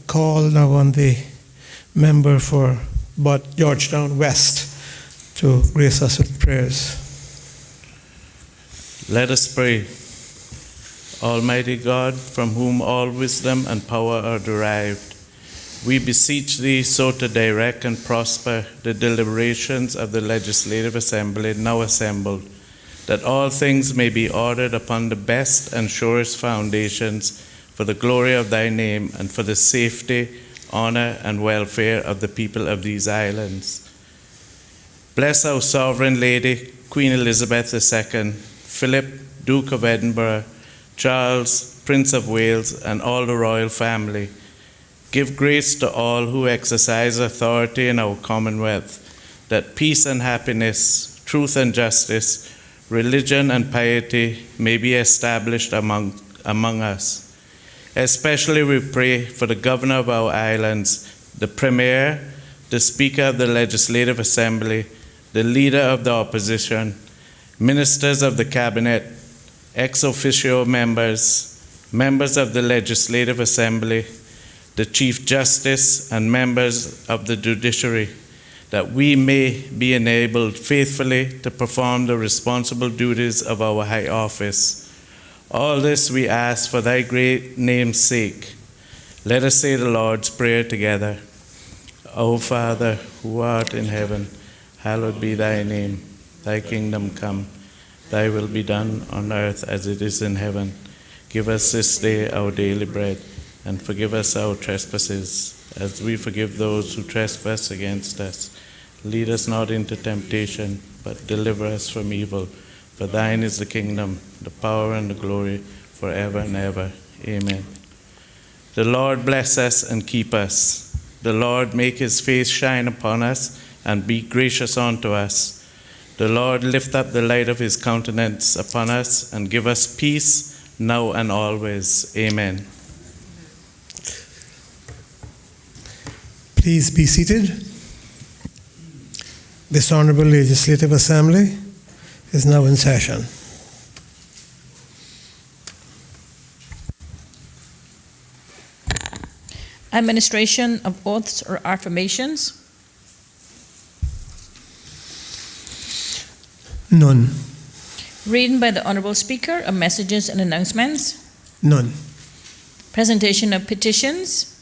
call now on the member for Georgetown West to grace us with prayers. Let us pray. Almighty God, from whom all wisdom and power are derived, we beseech thee so to direct and prosper the deliberations of the Legislative Assembly now assembled, that all things may be ordered upon the best and surest foundations for the glory of thy name and for the safety, honor, and welfare of the people of these islands. Bless our Sovereign Lady, Queen Elizabeth II, Philip, Duke of Edinburgh, Charles, Prince of Wales, and all the royal family. Give grace to all who exercise authority in our Commonwealth, that peace and happiness, truth and justice, religion and piety may be established among us. Especially we pray for the governor of our islands, the premier, the speaker of the Legislative Assembly, the leader of the opposition, ministers of the cabinet, ex officio members, members of the Legislative Assembly, the Chief Justice, and members of the judiciary, that we may be enabled faithfully to perform the responsible duties of our high office. All this we ask for thy great name's sake. Let us say the Lord's Prayer together. Our Father, who art in heaven, hallowed be thy name. Thy kingdom come. Thy will be done on earth as it is in heaven. Give us this day our daily bread, and forgive us our trespasses, as we forgive those who trespass against us. Lead us not into temptation, but deliver us from evil. For thine is the kingdom, the power, and the glory, forever and ever. Amen. The Lord bless us and keep us. The Lord make his face shine upon us and be gracious unto us. The Lord lift up the light of his countenance upon us and give us peace now and always. Amen. Please be seated. This Honorable Legislative Assembly is now in session. Administration of oaths or affirmations? None. Reading by the Honorable Speaker of messages and announcements? None. Presentation of petitions?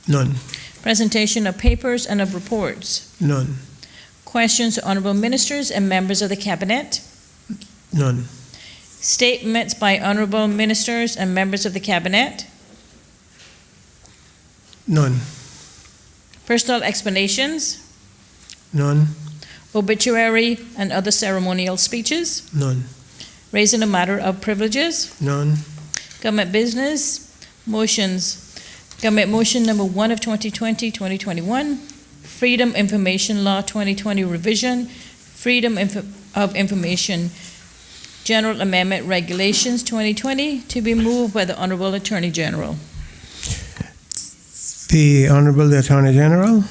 None. Presentation of papers and of reports? None. Questions to honorable ministers and members of the cabinet? None. Statements by honorable ministers and members of the cabinet? None. Personal explanations? None. Obituary and other ceremonial speeches? None. Raising a matter of privileges? None. Government business? Motions. Government motion number 1 of 2020-2021. Freedom Information Law 2020 revision, Freedom of Information General Amendment Regulations 2020, to be moved by the Honorable Attorney General. The Honorable Attorney General.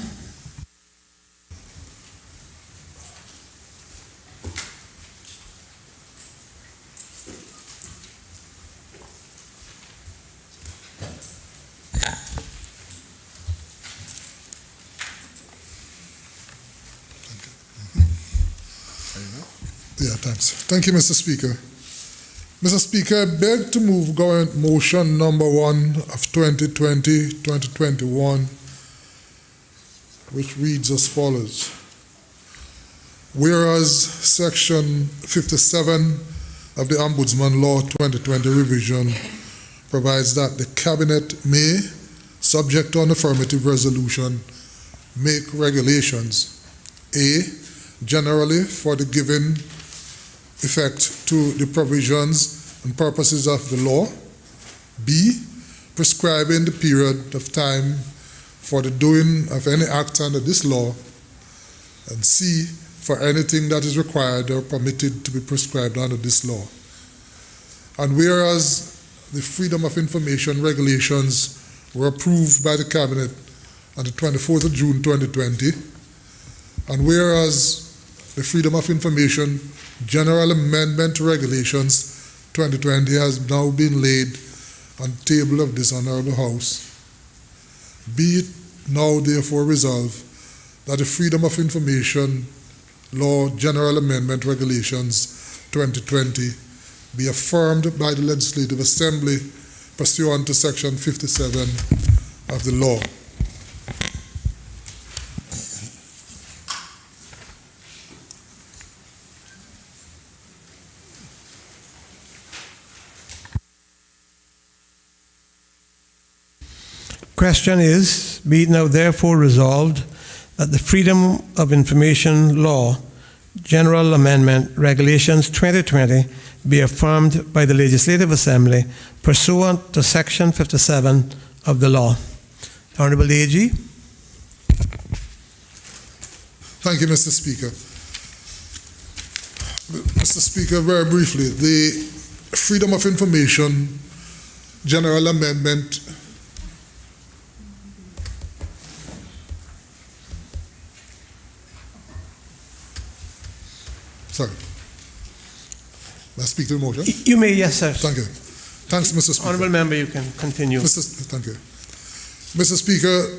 Yeah, thanks. Thank you, Mr. Speaker. Mr. Speaker, I beg to move Government Motion number 1 of 2020-2021, which reads as follows. Whereas Section 57 of the Ombudsman Law 2020 revision provides that the Cabinet may, subject to an affirmative resolution, make regulations, A, generally for the given effect to the provisions and purposes of the law, B, prescribing the period of time for the doing of any act under this law, and C, for anything that is required or permitted to be prescribed under this law. And whereas the Freedom of Information regulations were approved by the Cabinet on the 24th of June 2020, and whereas the Freedom of Information General Amendment Regulations 2020 has now been laid on the table of this Honorable House, Be it now therefore resolved that the Freedom of Information Law General Amendment Regulations 2020 be affirmed by the Legislative Assembly pursuant to Section 57 of the law. Question is, be it now therefore resolved that the Freedom of Information Law General Amendment Regulations 2020 be affirmed by the Legislative Assembly pursuant to Section 57 of the law. Honorable AG. Thank you, Mr. Speaker. Mr. Speaker, very briefly, the Freedom of Information General Amendment Sorry. May I speak to the motion? You may, yes, sir. Thank you. Thanks, Mr. Speaker. Honorable member, you can continue. Thank you. Mr. Speaker,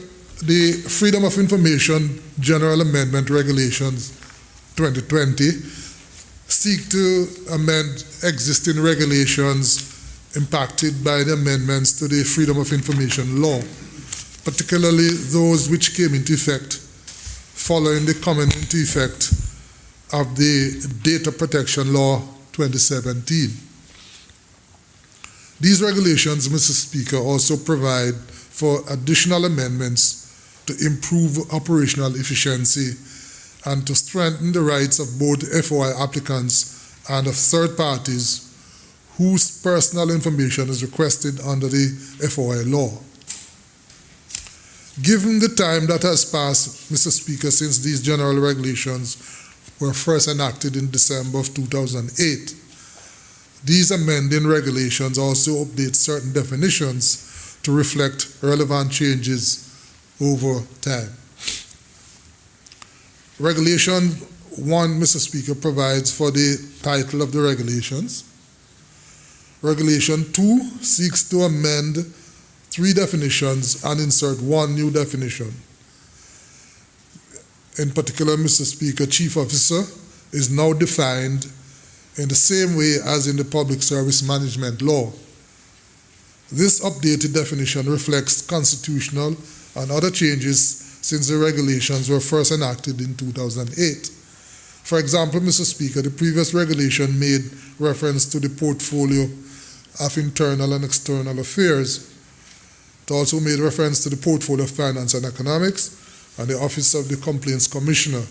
the Freedom of Information General Amendment Regulations 2020 seek to amend existing regulations impacted by the amendments to the Freedom of Information Law, particularly those which came into effect following the coming into effect of the Data Protection Law 2017. These regulations, Mr. Speaker, also provide for additional amendments to improve operational efficiency and to strengthen the rights of both FOI applicants and of third parties whose personal information is requested under the FOI law. Given the time that has passed, Mr. Speaker, since these general regulations were first enacted in December of 2008, these amending regulations also update certain definitions to reflect relevant changes over time. Regulation 1, Mr. Speaker, provides for the title of the regulations. Regulation 2 seeks to amend 3 definitions and insert 1 new definition. In particular, Mr. Speaker, Chief Officer is now defined in the same way as in the Public Service Management Law. This updated definition reflects constitutional and other changes since the regulations were first enacted in 2008. For example, Mr. Speaker, the previous regulation made reference to the portfolio of internal and external affairs. It also made reference to the portfolio of finance and economics and the Office of the Complaints Commissioner.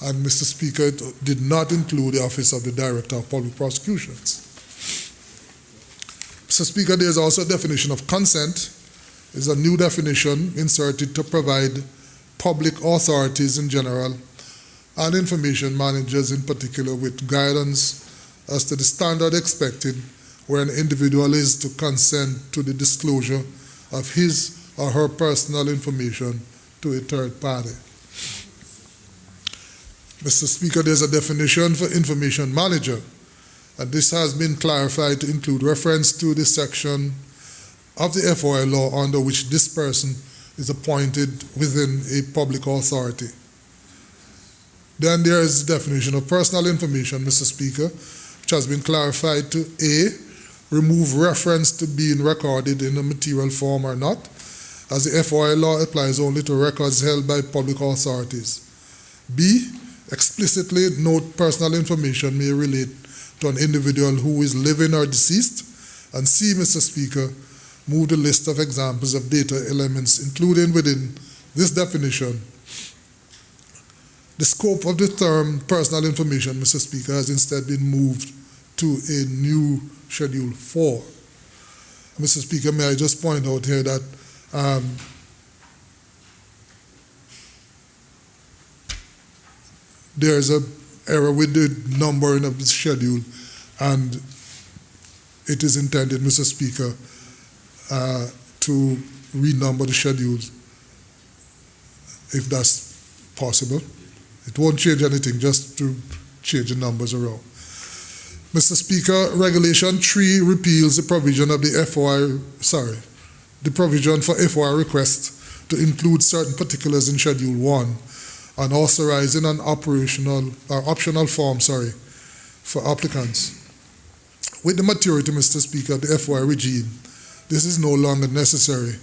And Mr. Speaker, it did not include the Office of the Director of Public Prosecutions. Mr. Speaker, there is also a definition of consent. Is a new definition inserted to provide public authorities in general and information managers in particular with guidance as to the standard expected where an individual is to consent to the disclosure of his or her personal information to a third party. Mr. Speaker, there's a definition for information manager, and this has been clarified to include reference to the section of the FOI law under which this person is appointed within a public authority. Then there is the definition of personal information, Mr. Speaker, which has been clarified to A, remove reference to being recorded in a material form or not, as the FOI law applies only to records held by public authorities. B, explicitly note personal information may relate to an individual who is living or deceased. And C, Mr. Speaker, move the list of examples of data elements, including within this definition. The scope of the term personal information, Mr. Speaker, has instead been moved to a new Schedule 4. Mr. Speaker, may I just point out here that there's an error with the numbering of the schedule, and it is intended, Mr. Speaker, to renumber the schedules, if that's possible. It won't change anything, just to change the numbers around. Mr. Speaker, Regulation 3 repeals the provision of the provision for FOI requests to include certain particulars in Schedule 1 and authorizing an optional form for applicants. With the maturity, Mr. Speaker, of the FOI regime, this is no longer necessary,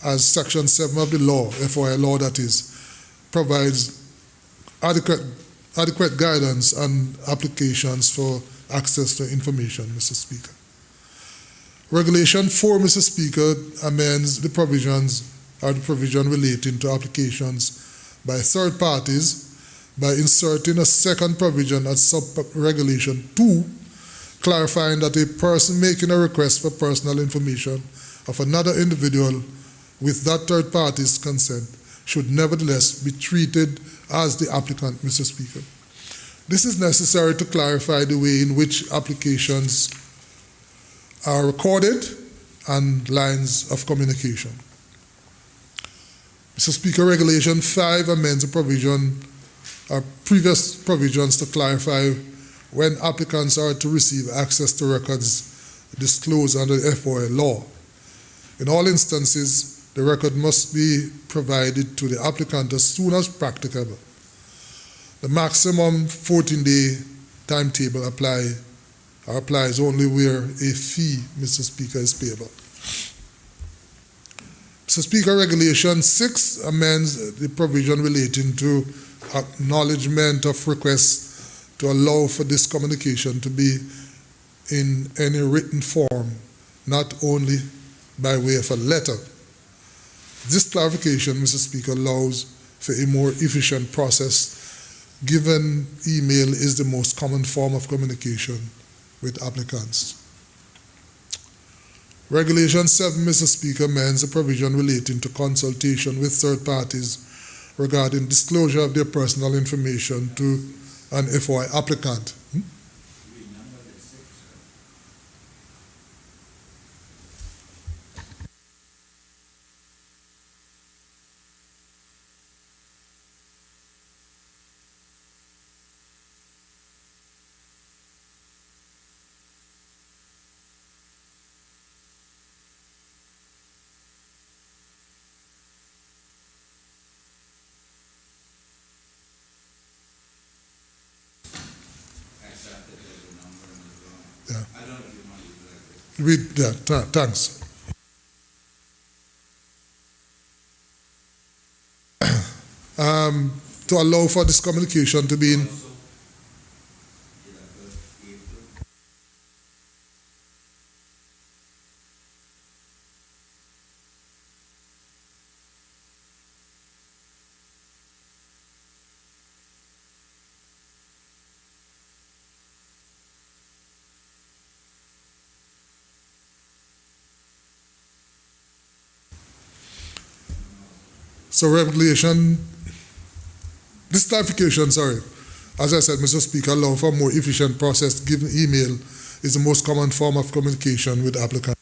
as Section 7 of the law, FOI law that is, provides adequate guidance and applications for access to information, Mr. Speaker. Regulation 4, Mr. Speaker, amends the provisions or the provision relating to applications by third parties by inserting a second provision at sub-regulation 2, clarifying that a person making a request for personal information of another individual with that third party's consent should nevertheless be treated as the applicant, Mr. Speaker. This is necessary to clarify the way in which applications are recorded and lines of communication. Mr. Speaker, Regulation 5 amends a provision or previous provisions to clarify when applicants are to receive access to records disclosed under the FOI law. In all instances, the record must be provided to the applicant as soon as practicable. The maximum 14-day timetable applies only where a fee, Mr. Speaker, is payable. Mr. Speaker, Regulation 6 amends the provision relating to acknowledgement of requests to allow for this communication to be in any written form, not only by way of a letter. This clarification, Mr. Speaker, allows for a more efficient process, given email is the most common form of communication with applicants. Regulation 7, Mr. Speaker, amends a provision relating to consultation with third parties regarding disclosure of their personal information to an FOI applicant. Thanks. To allow for this communication to be in. So this clarification, as I said, Mr. Speaker, allow for a more efficient process given email is the most common form of communication with applicants.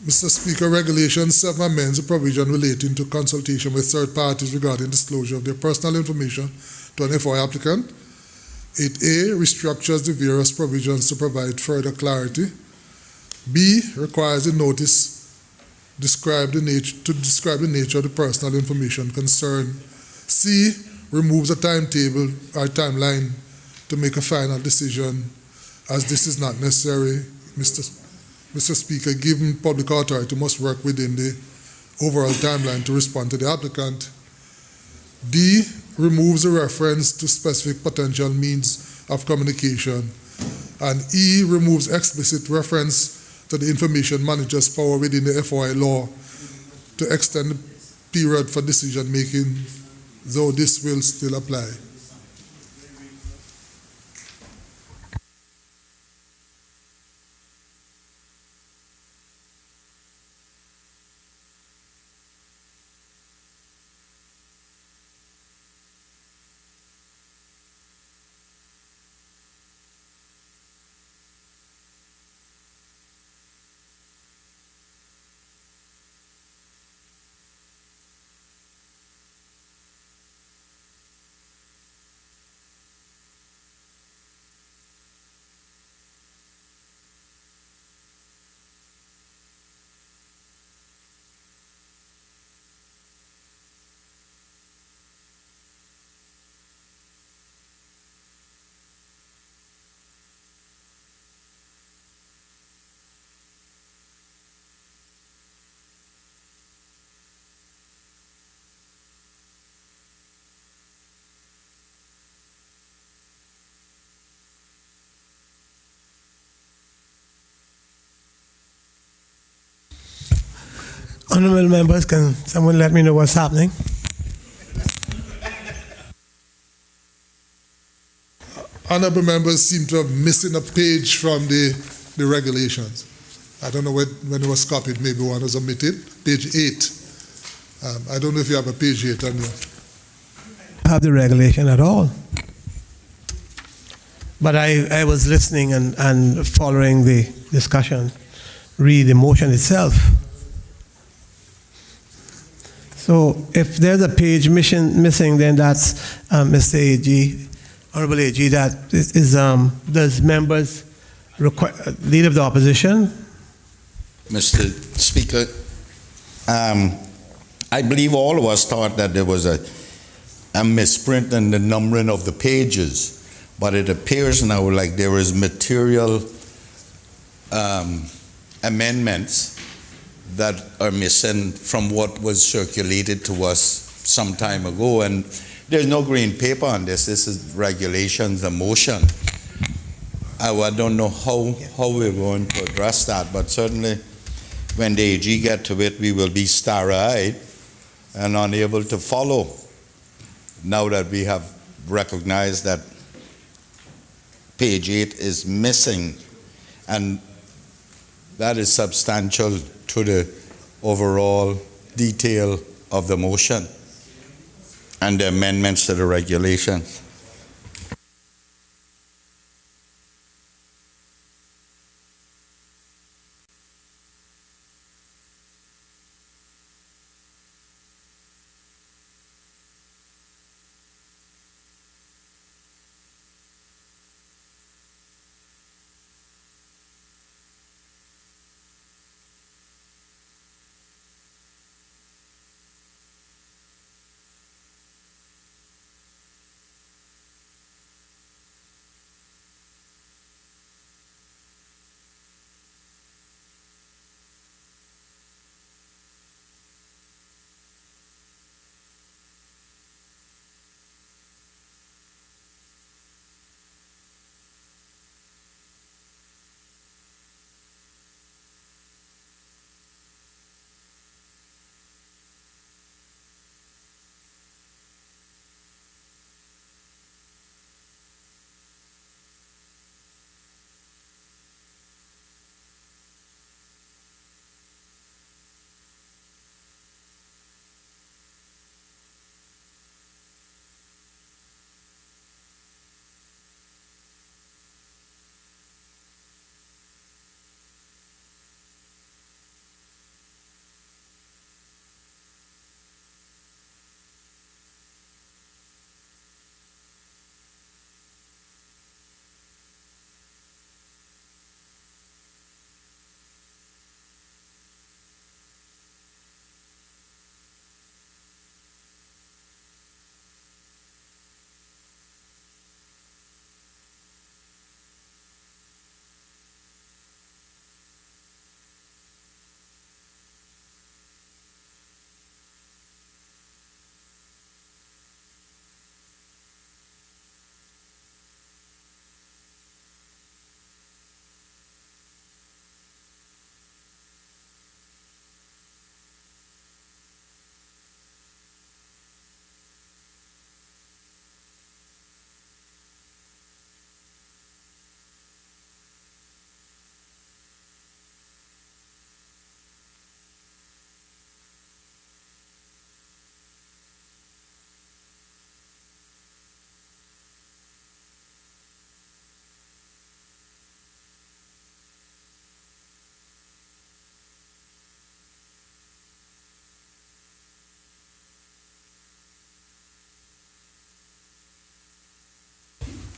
Mr. Speaker, Regulation 7 amends a provision relating to consultation with third parties regarding disclosure of their personal information to an FOI applicant. 8A restructures the various provisions to provide further clarity. B requires the notice to describe the nature of the personal information concerned. C removes a timetable or timeline to make a final decision, as this is not necessary, Mr. Speaker, given public authority must work within the overall timeline to respond to the applicant. D removes a reference to specific potential means of communication. And E removes explicit reference to the information manager's power within the FOI law to extend the period for decision making, though this will still apply. Honorable members, can someone let me know what's happening? Honorable members seem to have missing a page from the regulations. I don't know when it was copied, maybe one was omitted. Page 8. I don't know if you have a page 8 on you. Have the regulation at all. But I was listening and following the discussion, read the motion itself. So if there's a page missing, then that's Mr. AG, Honorable AG, that is does members leader of the opposition? Mr. Speaker, I believe all of us thought that there was a misprint in the numbering of the pages, but it appears now like there is material amendments that are missing from what was circulated to us some time ago, and there's no green paper on this. This is regulations, a motion. I don't know how we're going to address that, but certainly when the AG get to it, we will be starry-eyed and unable to follow, now that we have recognized that page 8 is missing, and that is substantial to the overall detail of the motion and the amendments to the regulations.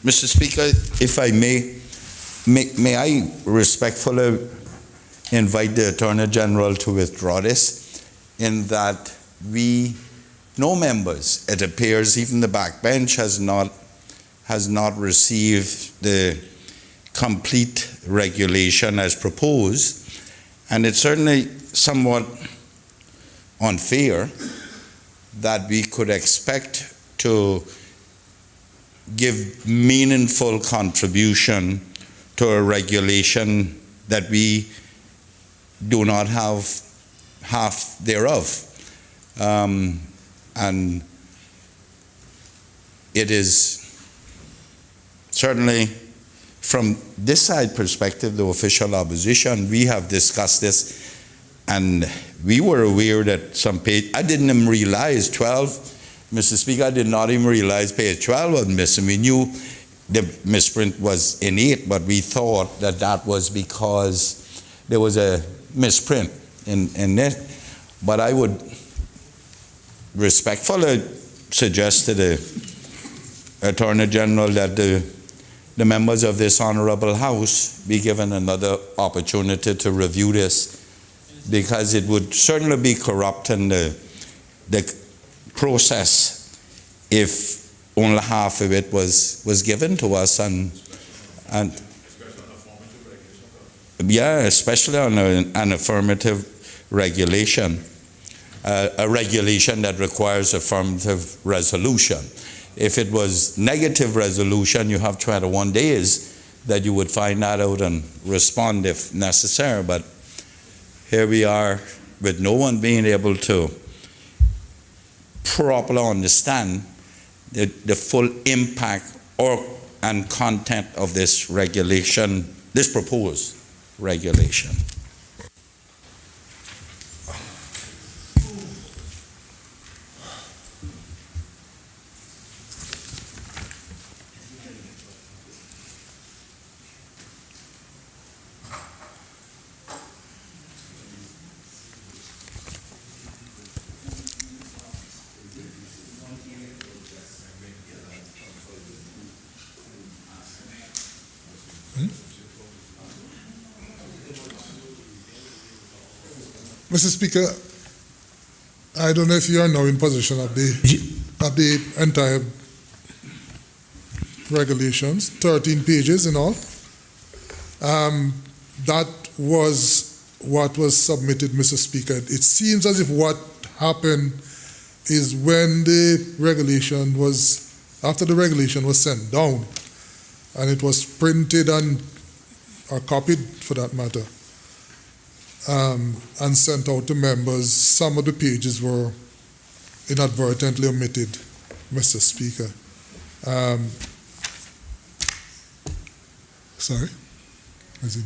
Mr. Speaker, if I may I respectfully invite the Attorney General to withdraw this, in that no members, it appears, even the backbench has not received the complete regulation as proposed, and it's certainly somewhat unfair that we could expect to give meaningful contribution to a regulation that we do not have half thereof. And it is certainly, from this side perspective, the official opposition, we have discussed this, and we were aware that some page, I didn't even realize 12, Mr. Speaker, I did not even realize page 12 was missing. We knew the misprint was in 8, but we thought that that was because there was a misprint in it. But I would respectfully suggest to the Attorney General that the members of this honorable House be given another opportunity to review this, because it would certainly be corrupting the process if only half of it was given to us, and yeah, especially on an affirmative regulation, a regulation that requires affirmative resolution. If it was negative resolution, you have 21 days that you would find that out and respond if necessary. But here we are with no one being able to properly understand the full impact and content of this regulation, this proposed regulation. Mr. Speaker, I don't know if you are now in possession of the entire regulations, 13 pages in all. That was what was submitted, Mr. Speaker. It seems as if what happened is when the regulation was, after the regulation was sent down, and it was printed or copied for that matter, and sent out to members, some of the pages were inadvertently omitted, Mr. Speaker. Sorry? Is it?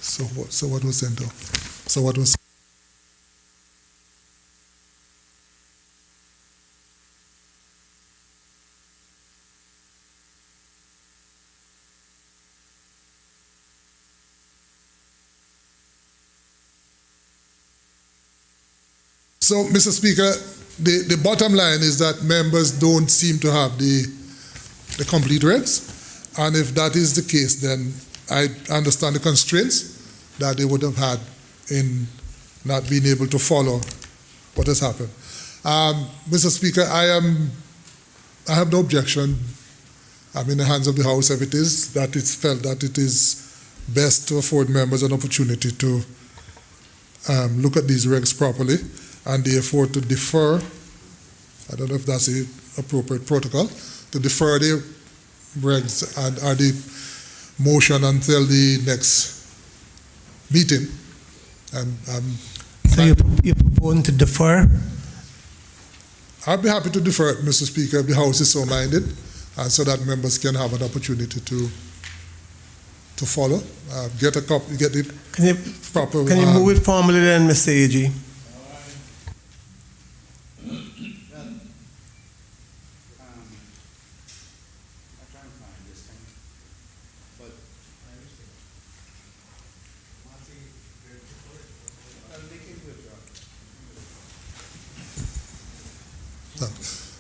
So what was sent out? So what was? So, Mr. Speaker, the bottom line is that members don't seem to have the complete regs, and if that is the case, then I understand the constraints that they would have had in not being able to follow what has happened. Mr. Speaker, I have no objection. I'm in the hands of the House if it is that it's felt that it is best to afford members an opportunity to look at these regs properly, and therefore to defer, I don't know if that's the appropriate protocol, to defer the regs or the motion until the next meeting. So you're proposing to defer? I'd be happy to defer it, Mr. Speaker, if the House is so minded, and so that members can have an opportunity to follow, get a copy, get it proper. Can you move it formally then, Mr. AG?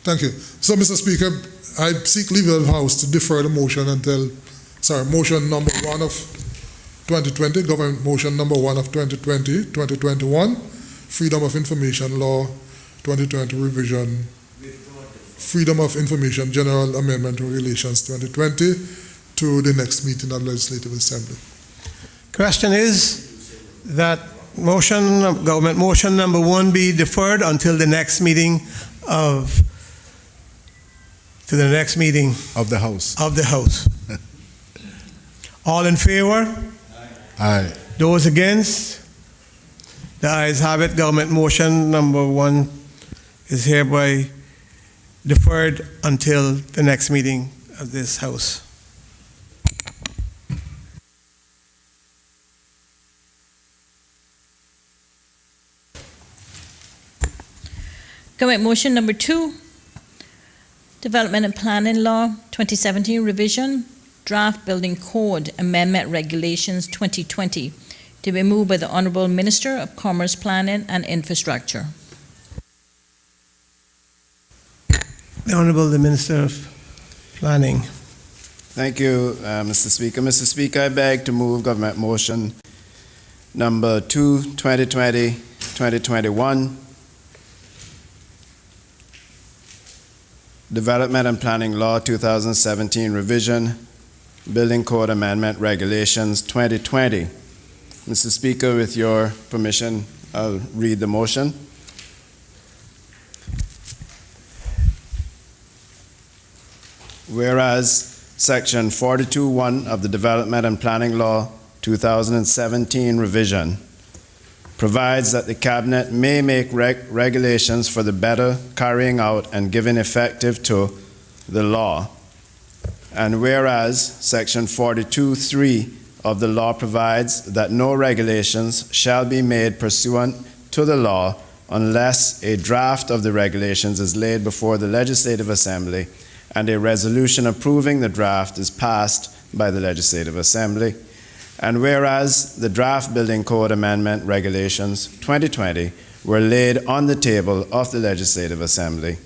Thank you. So, Mr. Speaker, I seek leave of the House to defer the motion until, motion number 1 of 2020, government motion number 1 of 2020-2021, Freedom of Information Law 2020 revision, Freedom of Information General Amendment Regulations 2020 to the next meeting of the Legislative Assembly. Question is that Government motion number 1 be deferred until the next meeting of Of the House. the House. All in favor? Aye. Those against? The ayes have it. Government motion number 1 is hereby deferred until the next meeting of this House. Government motion number 2, Development and Planning Law 2017 revision, Draft Building Code Amendment Regulations 2020, to be moved by the Honorable Minister of Commerce, Planning and Infrastructure. The Honorable the Minister of Planning. Thank you, Mr. Speaker. Mr. Speaker, I beg to move government motion number 2, 2020-2021, Development and Planning Law 2017 revision, Building Code Amendment Regulations 2020. Mr. Speaker, with your permission, I'll read the motion. Whereas Section 42.1 of the Development and Planning Law 2017 revision provides that the Cabinet may make regulations for the better carrying out and giving effective to the law. And whereas Section 42.3 of the law provides that no regulations shall be made pursuant to the law unless a draft of the regulations is laid before the Legislative Assembly and a resolution approving the draft is passed by the Legislative Assembly. And whereas the Draft Building Code Amendment Regulations 2020 were laid on the table of the Legislative Assembly,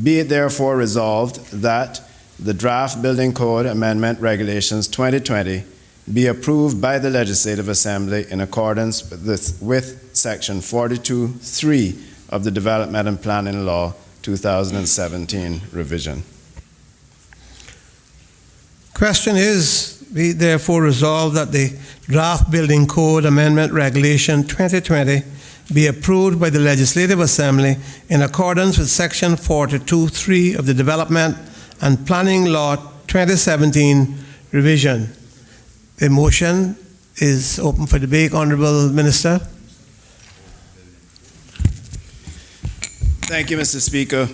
be it therefore resolved that the Draft Building Code Amendment Regulations 2020 be approved by the Legislative Assembly in accordance with Section 42.3 of the Development and Planning Law 2017 revision. Question is, be therefore resolved that the Draft Building Code Amendment Regulation 2020 be approved by the Legislative Assembly in accordance with Section 42.3 of the Development and Planning Law 2017 revision. The motion is open for debate. Honorable Minister. Thank you, Mr. Speaker.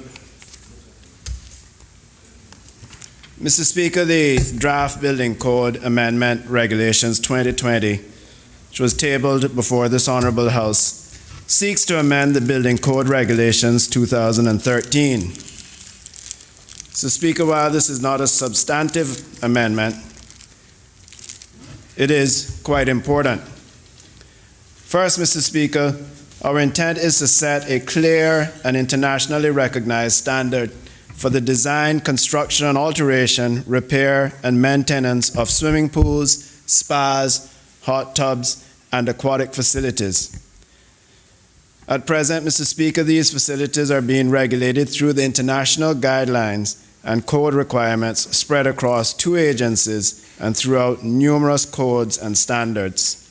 Mr. Speaker, the Draft Building Code Amendment Regulations 2020, which was tabled before this Honorable House, seeks to amend the Building Code Regulations 2013. Mr. Speaker, while this is not a substantive amendment, it is quite important. First, Mr. Speaker, our intent is to set a clear and internationally recognized standard for the design, construction, and alteration, repair, and maintenance of swimming pools, spas, hot tubs, and aquatic facilities. At present, Mr. Speaker, these facilities are being regulated through the international guidelines and code requirements spread across 2 agencies and throughout numerous codes and standards.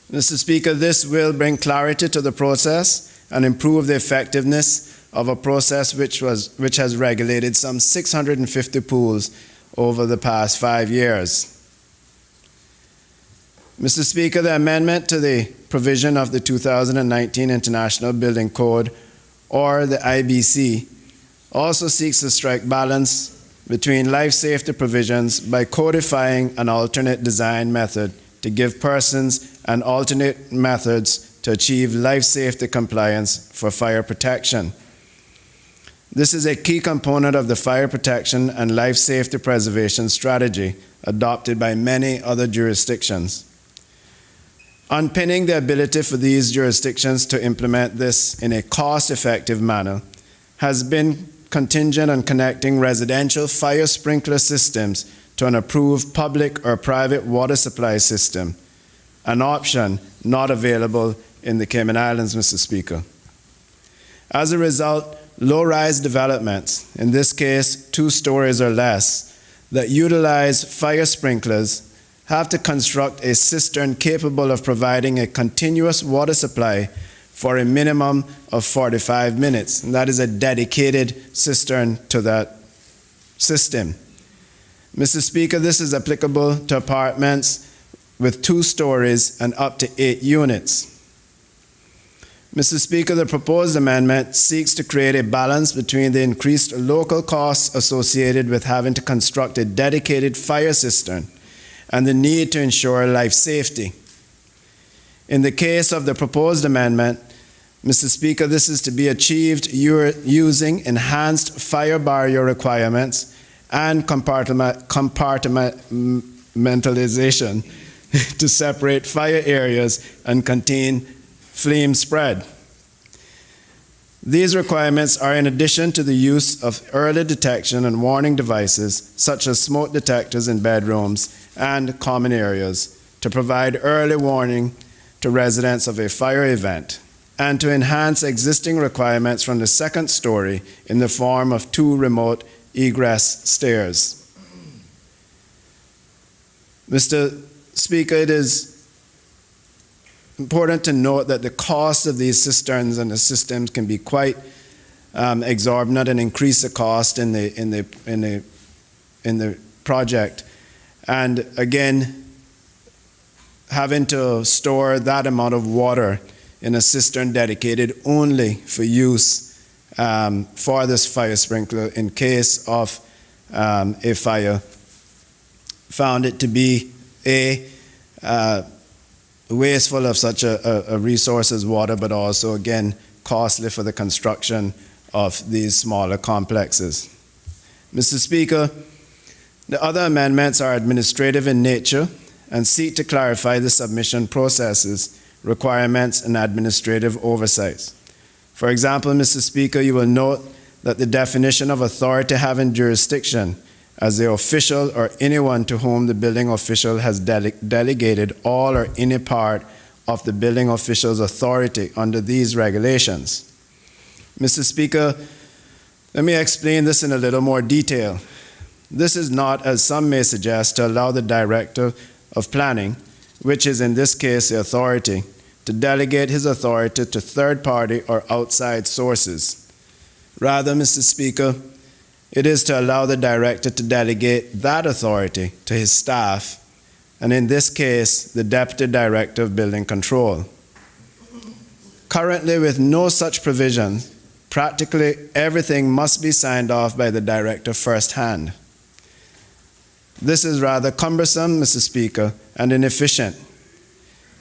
Mr. Speaker, this will bring clarity to the process and improve the effectiveness of a process which has regulated some 650 pools over the past 5 years. Mr. Speaker, the amendment to the provision of the 2019 International Building Code, or the IBC, also seeks to strike balance between life safety provisions by codifying an alternate design method to give persons an alternate methods to achieve life safety compliance for fire protection. This is a key component of the fire protection and life safety preservation strategy adopted by many other jurisdictions. Unpinning the ability for these jurisdictions to implement this in a cost-effective manner has been contingent on connecting residential fire sprinkler systems to an approved public or private water supply system, an option not available in the Cayman Islands, Mr. Speaker. As a result, low-rise developments, in this case 2 stories or less, that utilize fire sprinklers have to construct a cistern capable of providing a continuous water supply for a minimum of 45 minutes. And that is a dedicated cistern to that system. Mr. Speaker, this is applicable to apartments with 2 stories and up to 8 units. Mr. Speaker, the proposed amendment seeks to create a balance between the increased local costs associated with having to construct a dedicated fire cistern and the need to ensure life safety. In the case of the proposed amendment, Mr. Speaker, this is to be achieved using enhanced fire barrier requirements and compartmentalization to separate fire areas and contain flame spread. These requirements are in addition to the use of early detection and warning devices, such as smoke detectors in bedrooms and common areas, to provide early warning to residents of a fire event, and to enhance existing requirements from the 2nd story in the form of 2 remote egress stairs. Mr. Speaker, it is important to note that the cost of these cisterns and the systems can be quite exorbitant and increase the cost in the project. And again, having to store that amount of water in a cistern dedicated only for use for this fire sprinkler in case of a fire, found it to be wasteful of such a resource as water, but also, again, costly for the construction of these smaller complexes. Mr. Speaker, the other amendments are administrative in nature and seek to clarify the submission processes, requirements, and administrative oversights. For example, Mr. Speaker, you will note that the definition of authority having jurisdiction as the official or anyone to whom the building official has delegated all or any part of the building official's authority under these regulations. Mr. Speaker, let me explain this in a little more detail. This is not, as some may suggest, to allow the Director of Planning, which is in this case the authority, to delegate his authority to third-party or outside sources. Rather, Mr. Speaker, it is to allow the Director to delegate that authority to his staff, and in this case, the Deputy Director of Building Control. Currently, with no such provision, practically everything must be signed off by the Director firsthand. This is rather cumbersome, Mr. Speaker, and inefficient.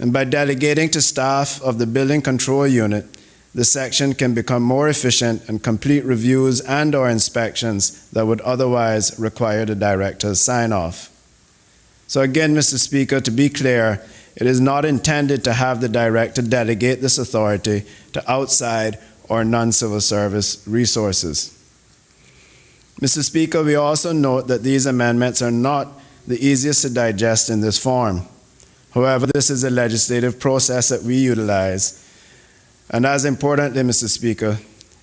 And by delegating to staff of the Building Control Unit, the section can become more efficient and complete reviews and/or inspections that would otherwise require the Director's sign-off. So again, Mr. Speaker, to be clear, it is not intended to have the Director delegate this authority to outside or non-civil service resources. Mr. Speaker, we also note that these amendments are not the easiest to digest in this form. However, this is a legislative process that we utilize. And as importantly, Mr. Speaker,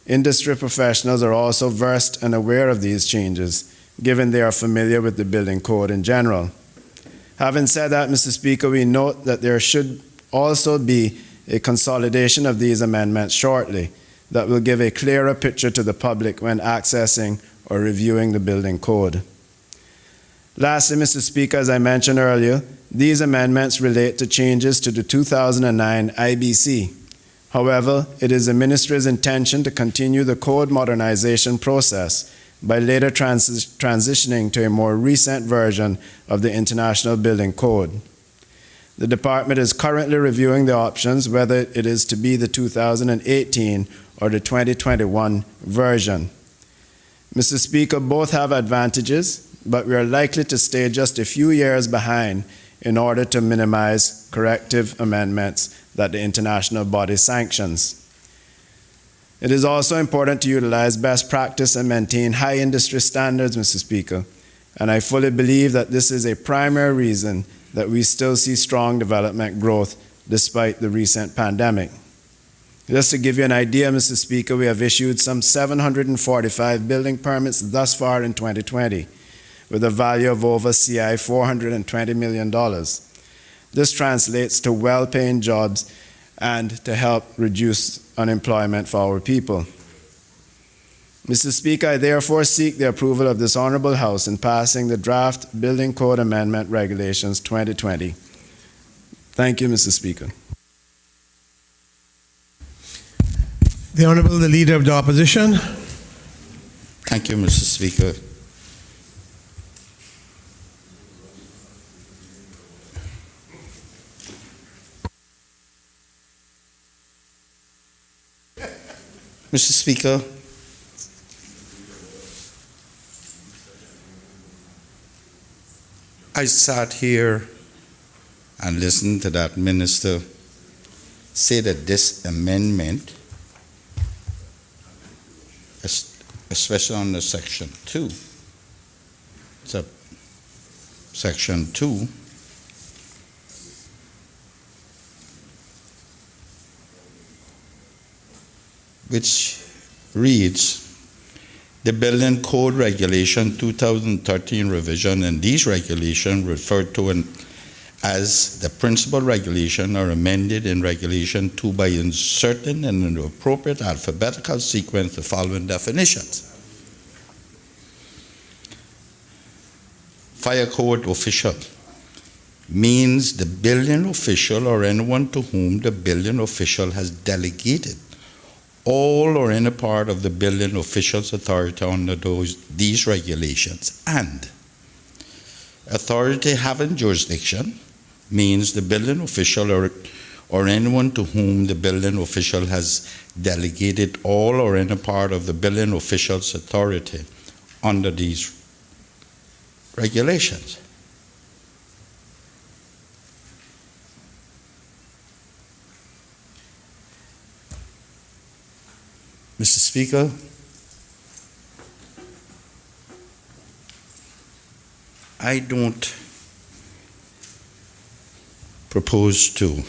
industry professionals are also versed and aware of these changes, given they are familiar with the building code in general. Having said that, Mr. Speaker, we note that there should also be a consolidation of these amendments shortly that will give a clearer picture to the public when accessing or reviewing the building code. Lastly, Mr. Speaker, as I mentioned earlier, these amendments relate to changes to the 2009 IBC. However, it is the Ministry's intention to continue the code modernization process by later transitioning to a more recent version of the International Building Code. The Department is currently reviewing the options, whether it is to be the 2018 or the 2021 version. Mr. Speaker, both have advantages, but we are likely to stay just a few years behind in order to minimize corrective amendments that the international body sanctions. It is also important to utilize best practice and maintain high industry standards, Mr. Speaker, and I fully believe that this is a primary reason that we still see strong development growth despite the recent pandemic. Just to give you an idea, Mr. Speaker, we have issued some 745 building permits thus far in 2020, with a value of over CI $420 million. This translates to well-paying jobs and to help reduce unemployment for our people. Mr. Speaker, I therefore seek the approval of this Honorable House in passing the Draft Building Code Amendment Regulations 2020. Thank you, Mr. Speaker. The Honorable, the Leader of the Opposition. Thank you, Mr. Speaker. Mr. Speaker, I sat here and listened to that minister say that this amendment, especially on the Section 2, so Section 2, which reads, the Building Code Regulation 2013 revision, and these regulations referred to as the principal regulation are amended in Regulation 2 by inserting in an appropriate alphabetical sequence the following definitions. Fire code official means the building official or anyone to whom the building official has delegated all or any part of the building official's authority under these regulations. And authority having jurisdiction means the building official or anyone to whom the building official has delegated all or any part of the building official's authority under these regulations. Mr. Speaker, I don't propose to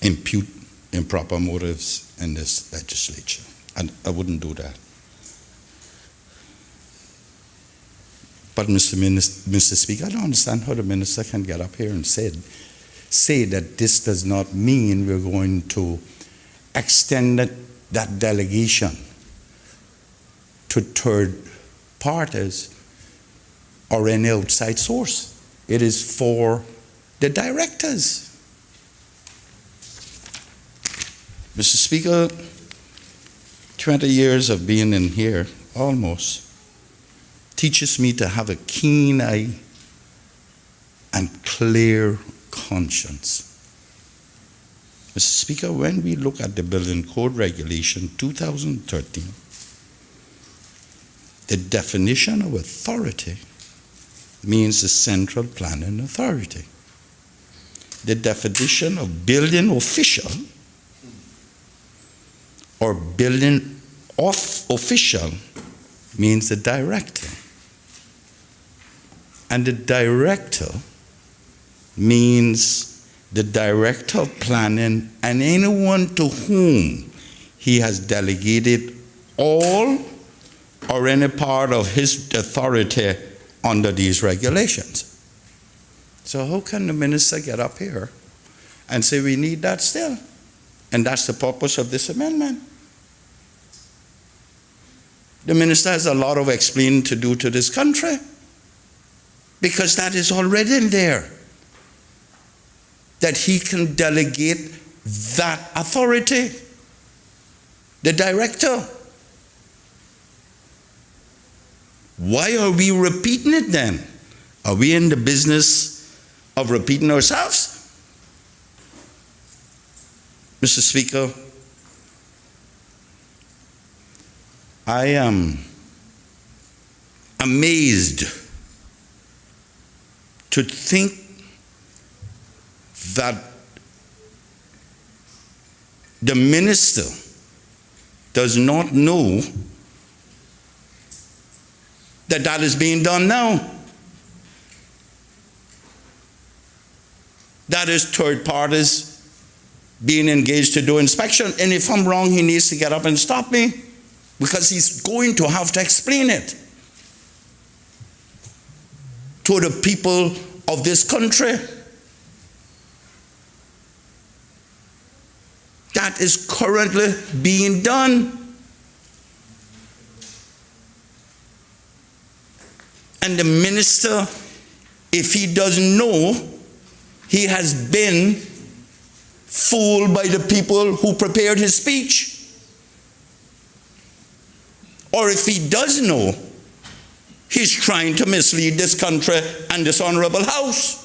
impute improper motives in this legislature. And I wouldn't do that. But Mr. Speaker, I don't understand how the minister can get up here and say that this does not mean we're going to extend that delegation to third parties or any outside source. It is for the directors. Mr. Speaker, 20 years of being in here, almost, teaches me to have a keen eye and clear conscience. Mr. Speaker, when we look at the Building Code Regulation 2013, the definition of authority means the central planning authority. The definition of building official or building official means the director. And the director means the director of planning and anyone to whom he has delegated all or any part of his authority under these regulations. So how can the minister get up here and say we need that still? And that's the purpose of this amendment. The minister has a lot of explaining to do to this country because that is already in there. That he can delegate that authority, the director. Why are we repeating it then? Are we in the business of repeating ourselves? Mr. Speaker, I am amazed to think that the minister does not know that that is being done now. That is third parties being engaged to do inspection. And if I'm wrong, he needs to get up and stop me because he's going to have to explain it. to the people of this country. That is currently being done. And the minister, if he doesn't know, he has been fooled by the people who prepared his speech. Or if he does know, he's trying to mislead this country and this honorable house.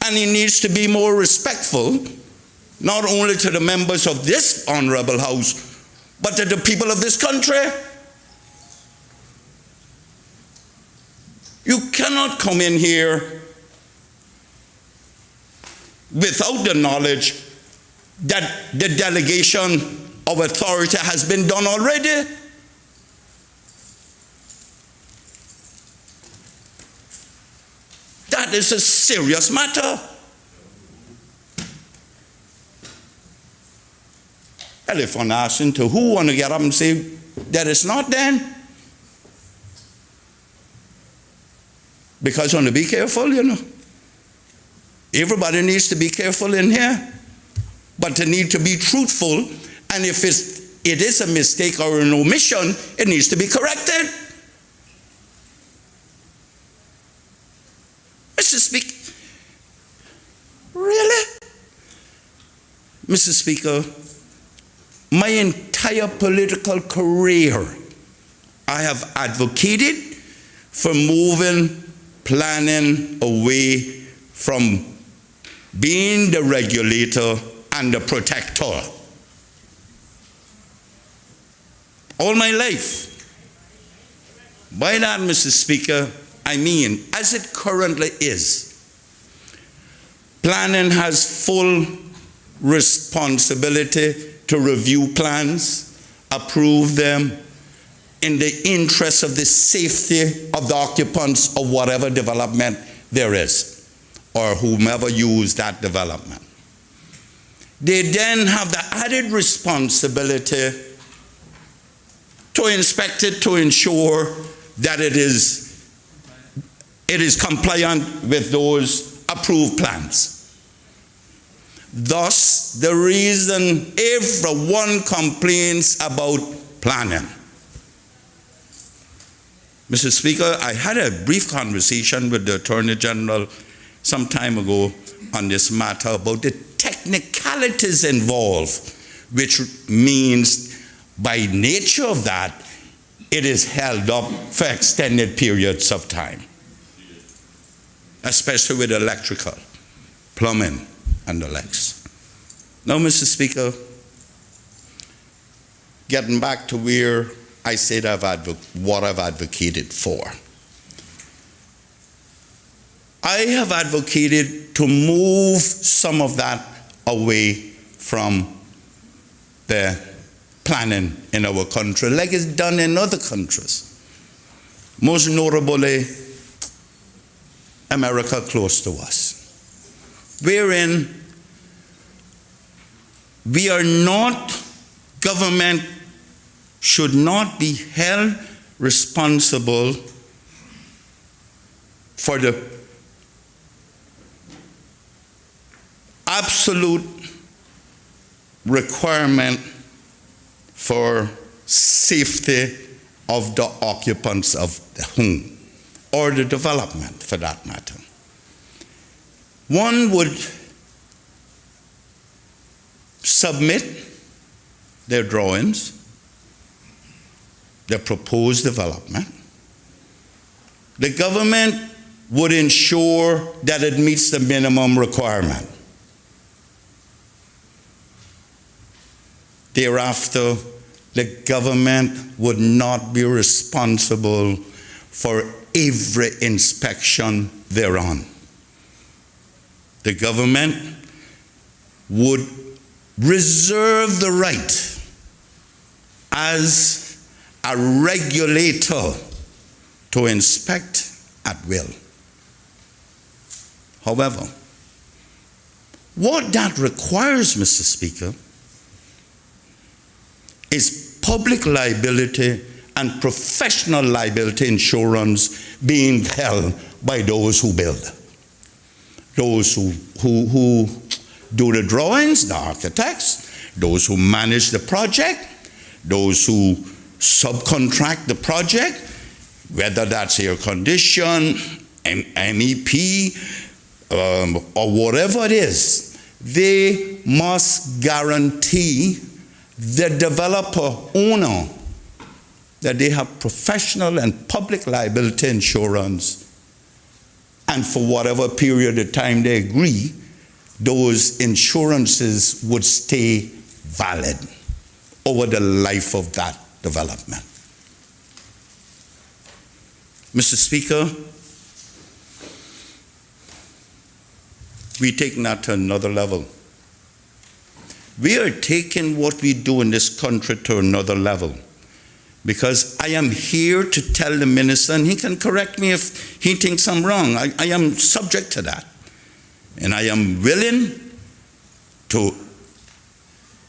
And he needs to be more respectful, not only to the members of this honorable house, but to the people of this country. You cannot come in here without the knowledge that the delegation of authority has been done already. That is a serious matter. And if I'm asking to who want to get up and say that it's not, then because I want to be careful, you know. Everybody needs to be careful in here, but they need to be truthful. And if it is a mistake or an omission, it needs to be corrected. Mr. Speaker, really? Mr. Speaker, my entire political career, I have advocated for moving planning away from being the regulator and the protector. All my life. By that, Mr. Speaker, I mean, as it currently is, planning has full responsibility to review plans, approve them in the interest of the safety of the occupants of whatever development there is, or whomever use that development. They then have the added responsibility to inspect it to ensure that it is compliant with those approved plans. Thus, the reason everyone complains about planning. Mr. Speaker, I had a brief conversation with the Attorney General some time ago on this matter about the technicalities involved, which means by nature of that, it is held up for extended periods of time, especially with electrical, plumbing, and the likes. Now, Mr. Speaker, getting back to where I said what I've advocated for. I have advocated to move some of that away from the planning in our country, like it's done in other countries. Most notably, America close to us, wherein we are not, government should not be held responsible for the absolute requirement for safety of the occupants of the home, or the development for that matter. One would submit their drawings, their proposed development. The government would ensure that it meets the minimum requirement. Thereafter, the government would not be responsible for every inspection thereon. The government would reserve the right as a regulator to inspect at will. However, what that requires, Mr. Speaker, is public liability and professional liability insurance being held by those who build. Those who do the drawings, the architects, those who manage the project, those who subcontract the project, whether that's air condition, MEP, or whatever it is, they must guarantee the developer owner that they have professional and public liability insurance, and for whatever period of time they agree, those insurances would stay valid over the life of that development. Mr. Speaker, we're taking that to another level. We are taking what we do in this country to another level. Because I am here to tell the minister, and he can correct me if he thinks I'm wrong. I am subject to that. And I am willing to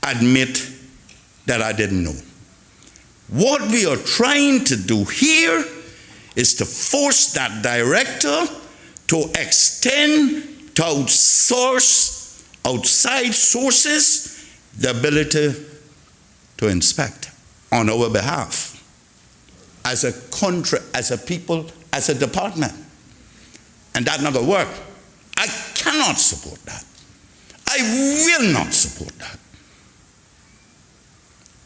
admit that I didn't know. What we are trying to do here is to force that director to extend to outsource outside sources the ability to inspect on our behalf as a country, as a people, as a department. And that's not going to work. I cannot support that. I will not support that.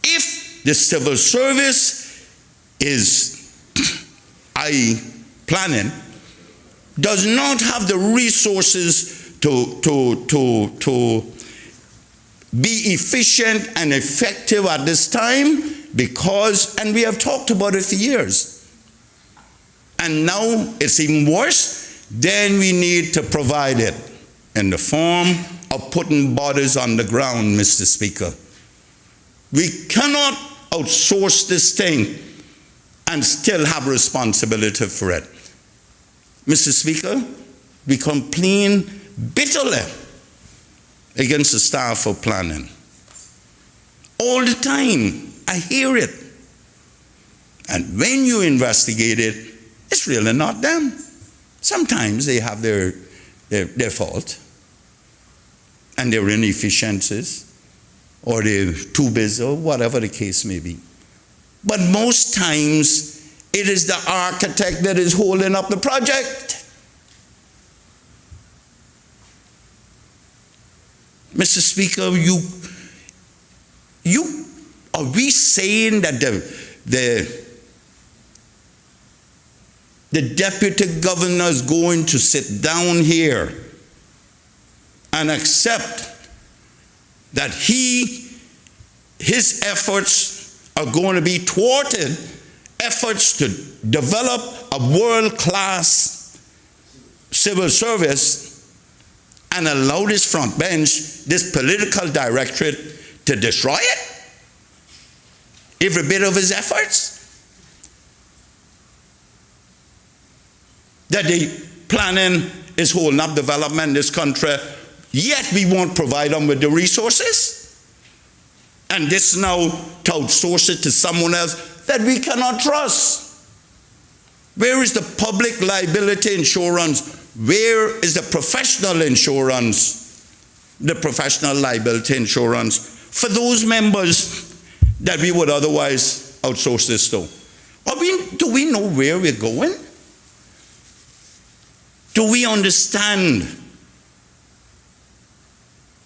If the civil service is planning, does not have the resources to be efficient and effective at this time, because, and we have talked about it for years, and now it's even worse, then we need to provide it in the form of putting bodies on the ground, Mr. Speaker. We cannot outsource this thing and still have responsibility for it. Mr. Speaker, we complain bitterly against the staff of planning. All the time, I hear it. And when you investigate it, it's really not them. Sometimes they have their fault and their inefficiencies, or they're too busy, or whatever the case may be. But most times, it is the architect that is holding up the project. Mr. Speaker, are we saying that the deputy governor is going to sit down here and accept that his efforts are going to be thwarted, efforts to develop a world-class civil service, and allow this front bench, this political directorate, to destroy it? Every bit of his efforts? That the planning is holding up development in this country, yet we won't provide them with the resources? And this now to outsource it to someone else that we cannot trust. Where is the public liability insurance? Where is the professional insurance? The professional liability insurance for those members that we would otherwise outsource this to? Do we know where we're going? Do we understand?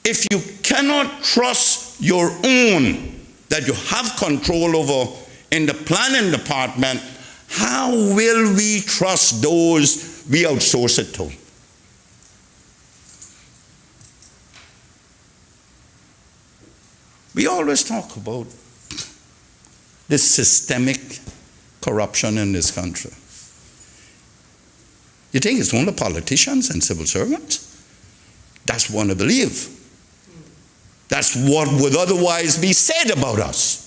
If you cannot trust your own that you have control over in the planning department, how will we trust those we outsource it to? We always talk about this systemic corruption in this country. You think it's only politicians and civil servants? That's what I believe. That's what would otherwise be said about us.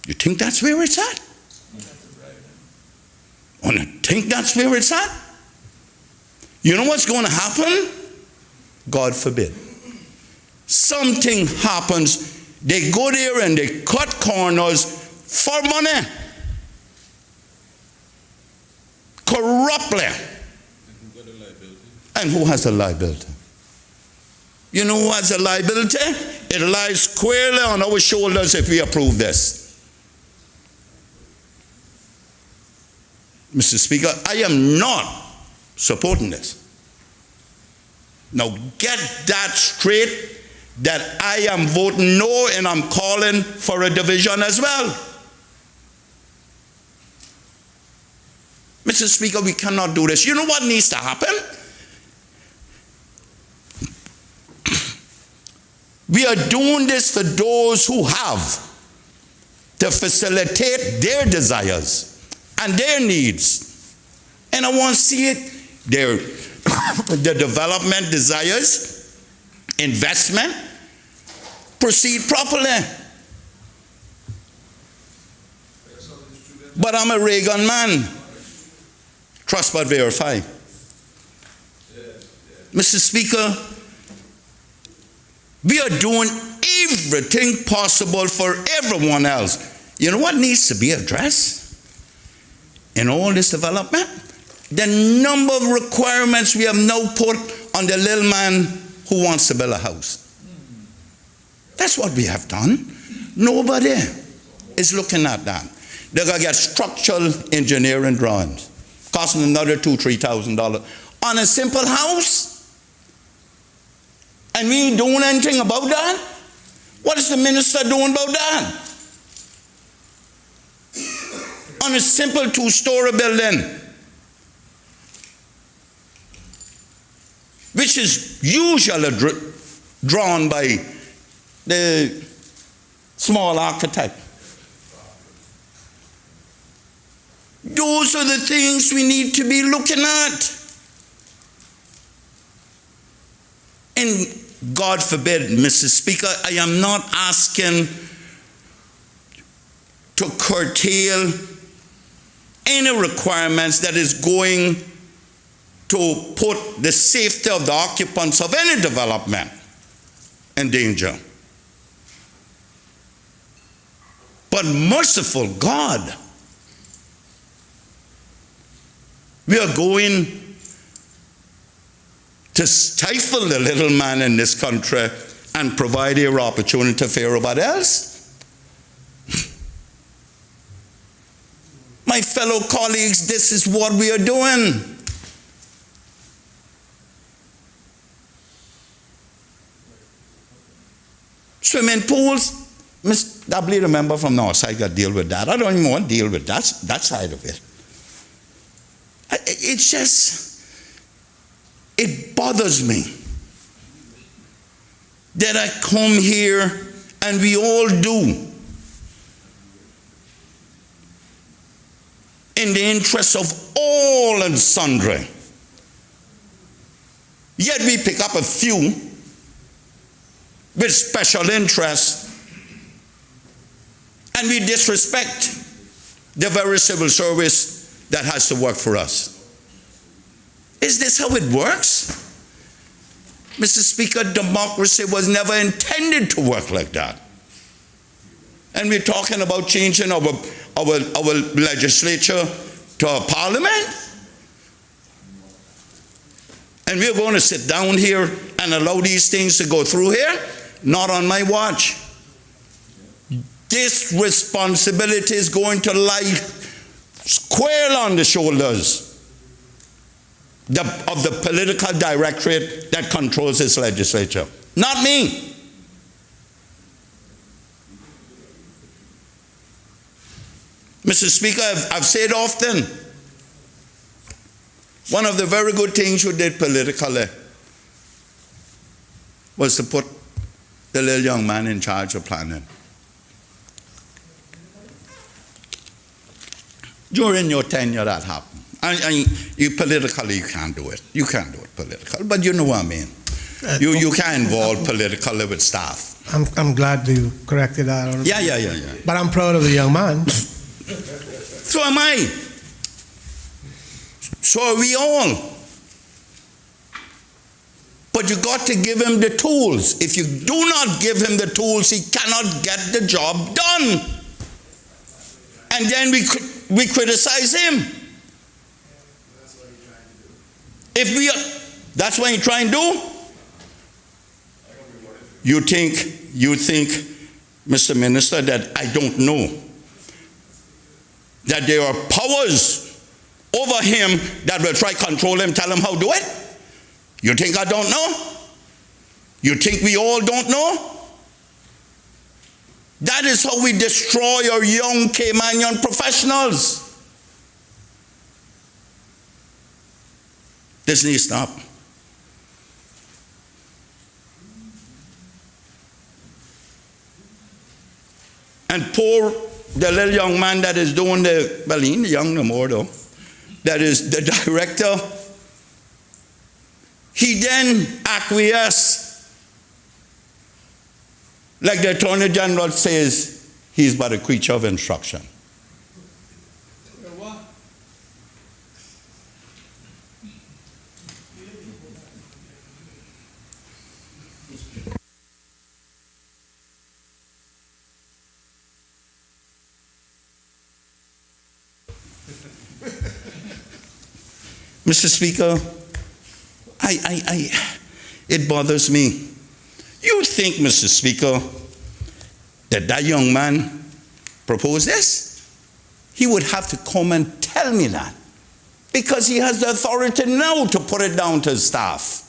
You think that's where it's at? And I think that's where it's at? You know what's going to happen? God forbid. Something happens, they go there and they cut corners for money. corruptly. And who has a liability? You know who has a liability? It lies squarely on our shoulders if we approve this. Mr. Speaker, I am not supporting this. Now get that straight, that I am voting no and I'm calling for a division as well. Mr. Speaker, we cannot do this. You know what needs to happen? We are doing this for those who have, to facilitate their desires and their needs. And I want to see it, the development desires, investment, proceed properly. But I'm a Reagan man. Trust but verify. Mr. Speaker, we are doing everything possible for everyone else. You know what needs to be addressed in all this development? The number of requirements we have now put on the little man who wants to build a house. That's what we have done. Nobody is looking at that. They're going to get structural engineering drawings, costing another $2,000, $3,000 on a simple house. And we ain't doing anything about that? What is the minister doing about that? On a simple two-story building, which is usually drawn by the small architect. Those are the things we need to be looking at. And God forbid, Mr. Speaker, I am not asking to curtail any requirements that is going to put the safety of the occupants of any development in danger. But merciful God, we are going to stifle the little man in this country and provide an opportunity for everybody else. My fellow colleagues, this is what we are doing. Swimming pools, Miss W, the member from Northside, got to deal with that. I don't even want to deal with that side of it. It's just, it bothers me that I come here, and we all do, in the interest of all and sundry. Yet we pick up a few with special interest, and we disrespect the very civil service that has to work for us. Is this how it works? Mr. Speaker, democracy was never intended to work like that. And we're talking about changing our legislature to a parliament? And we're going to sit down here and allow these things to go through here? Not on my watch. This responsibility is going to lie square on the shoulders of the political directorate that controls this legislature. Not me. Mr. Speaker, I've said often, one of the very good things you did politically was to put the little young man in charge of planning. During your tenure that happened. You politically, you can't do it. You can't do it politically, but you know what I mean. You can't involve politically with staff. I'm glad you corrected that. Yeah. But I'm proud of the young man. So am I. So are we all. But you got to give him the tools. If you do not give him the tools, he cannot get the job done. And then we criticize him. If we are, that's what you try and do? You think, Mr. Minister, that I don't know that there are powers over him that will try to control him, tell him how to do it? You think I don't know? You think we all don't know? That is how we destroy our young Caymanian professionals. This needs to stop. And poor, the little young man that is doing well, he ain't young no more though, that is the director, he then acquiesced. Like the Attorney General says, he's but a creature of instruction. Mr. Speaker, it bothers me. You think, Mr. Speaker, that young man proposed this? He would have to come and tell me that, because he has the authority now to put it down to his staff.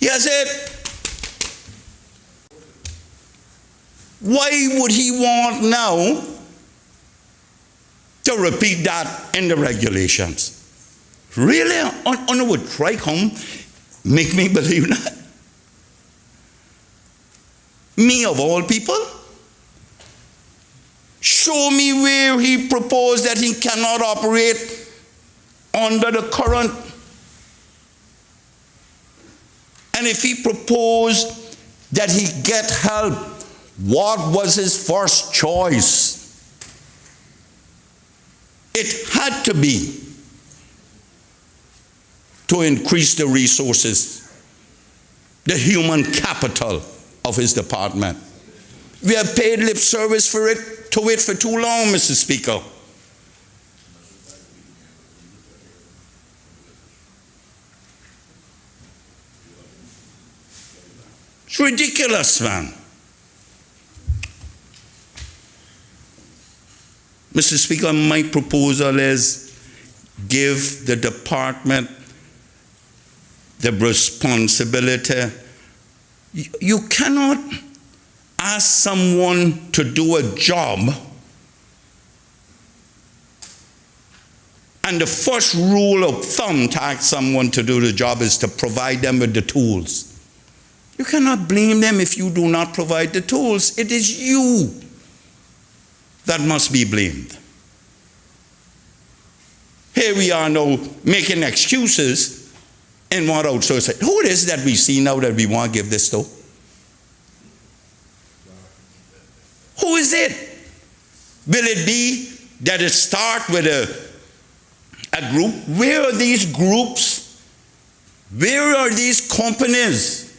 He has it. Why would he want now to repeat that in the regulations? Really? On would try come make me believe that? Me of all people? Show me where he proposed that he cannot operate under the current. And if he proposed that he get help, what was his first choice? It had to be to increase the resources, the human capital of his department. We have paid lip service to it for too long, Mr. Speaker. It's ridiculous, man. Mr. Speaker, my proposal is give the department the responsibility. You cannot ask someone to do a job and the first rule of thumb to ask someone to do the job is to provide them with the tools. You cannot blame them if you do not provide the tools. It is you that must be blamed. Here we are now making excuses and want outsource. Who it is that we see now that we want to give this to? Who is it? Will it be that it start with a group? Where are these groups? Where are these companies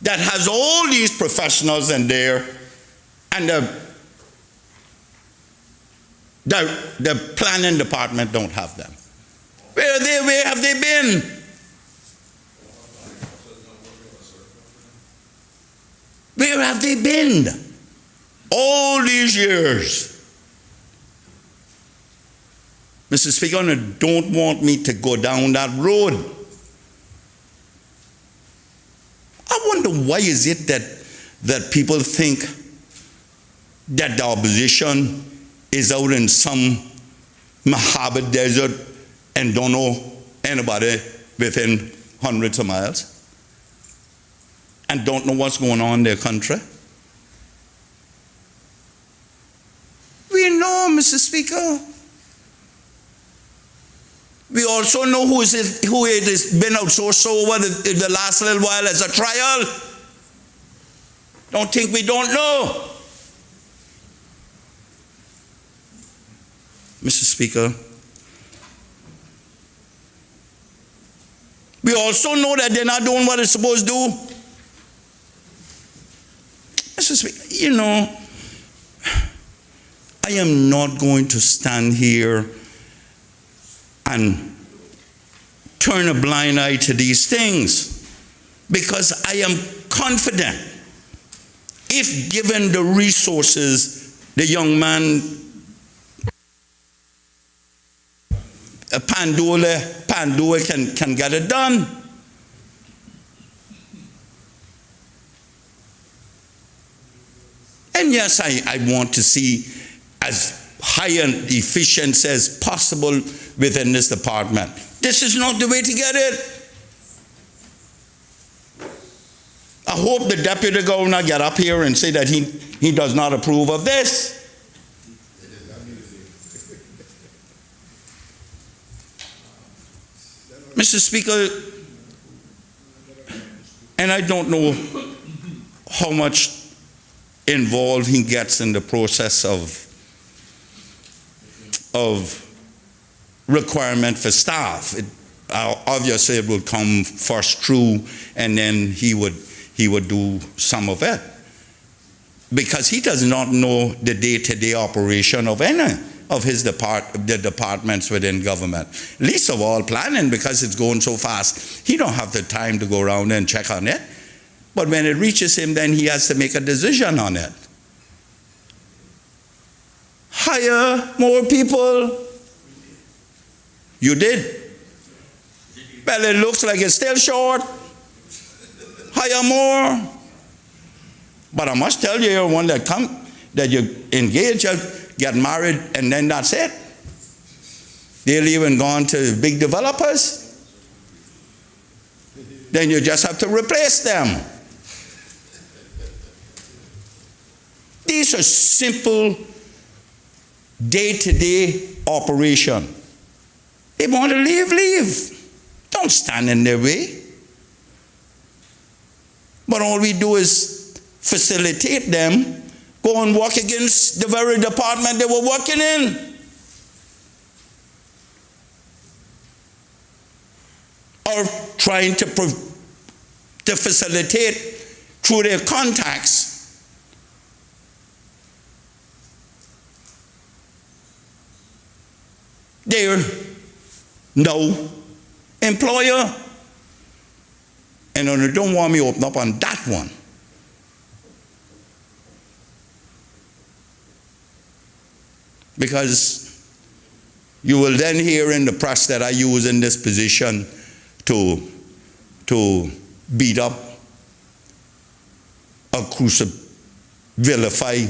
that has all these professionals in there and the planning department don't have them? Where are they? Where have they been? Where have they been all these years? Mr. Speaker, I don't want me to go down that road. I wonder why is it that people think that the opposition is out in some Mojave desert and don't know anybody within hundreds of miles and don't know what's going on in their country. We know, Mr. Speaker. We also know who it has been outsourced over the last little while as a trial. Don't think we don't know. Mr. Speaker, we also know that they're not doing what they're supposed to do. Mr. Speaker, you know, I am not going to stand here and turn a blind eye to these things, because I am confident if given the resources, the young man, Pandora can get it done. And yes, I want to see as high an efficiency as possible within this department. This is not the way to get it. I hope the deputy governor get up here and say that he does not approve of this. Mr. Speaker, and I don't know how much involved he gets in the process of requirement for staff. Obviously, it will come first through, and then he would do some of it, because he does not know the day-to-day operation of any of the departments within government. Least of all planning, because it's going so fast. He don't have the time to go around and check on it. But when it reaches him, then he has to make a decision on it. Hire more people. You did. Well, it looks like it's still short. Hire more. But I must tell you, you're one that you engage, get married, and then that's it. They'll even gone to big developers. Then you just have to replace them. These are simple day-to-day operation. They want to leave. Don't stand in their way. But all we do is facilitate them, go and work against the very department they were working in. Or trying to facilitate through their contacts. They're no employer. And they don't want me to open up on that one. Because you will then hear in the press that I use in this position to beat up, vilify